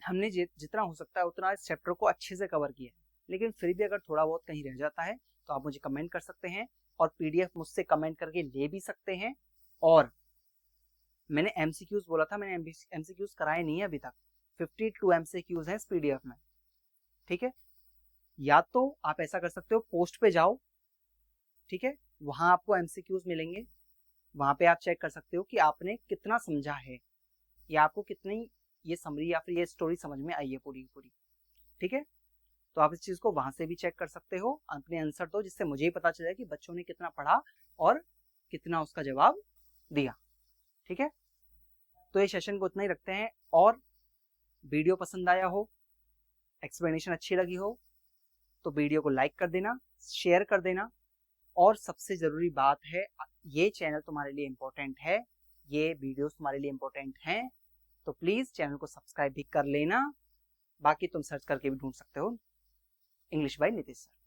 हमने जितना हो सकता है उतना इस चैप्टर को अच्छे से कवर किया है। लेकिन फिर भी अगर थोड़ा बहुत कहीं रह जाता है तो आप मुझे कमेंट कर सकते हैं, और पीडीएफ मुझसे कमेंट करके ले भी सकते हैं। और मैंने एमसीक्यूज बोला था, मैंने एमसीक्यूज कराए नहीं है अभी तक। 52 एमसीक्यूज हैं इस पीडीएफ में, ठीक है। या तो आप ऐसा कर सकते हो, पोस्ट पे जाओ, ठीक है, वहां आपको एमसीक्यूज मिलेंगे, वहां पे आप चेक कर सकते हो कि आपने कितना समझा है या आपको कितनी ये समरी या फिर ये स्टोरी समझ में आई है पूरी पूरी। ठीक है, तो आप इस चीज को वहां से भी चेक कर सकते हो, अपने आंसर दो, जिससे मुझे ही पता चले कि बच्चों ने कितना पढ़ा और कितना उसका जवाब दिया। ठीक है, तो ये सेशन को उतना ही रखते हैं, और वीडियो पसंद आया हो, एक्सप्लेनेशन अच्छी लगी हो, तो वीडियो को लाइक कर देना, शेयर कर देना, और सबसे जरूरी बात है, ये चैनल तुम्हारे लिए इम्पोर्टेंट है, ये वीडियोस तुम्हारे लिए इम्पोर्टेंट हैं, तो प्लीज चैनल को सब्सक्राइब भी कर लेना। बाकी तुम सर्च करके भी ढूंढ सकते हो इंग्लिश बाय नीतीश सर।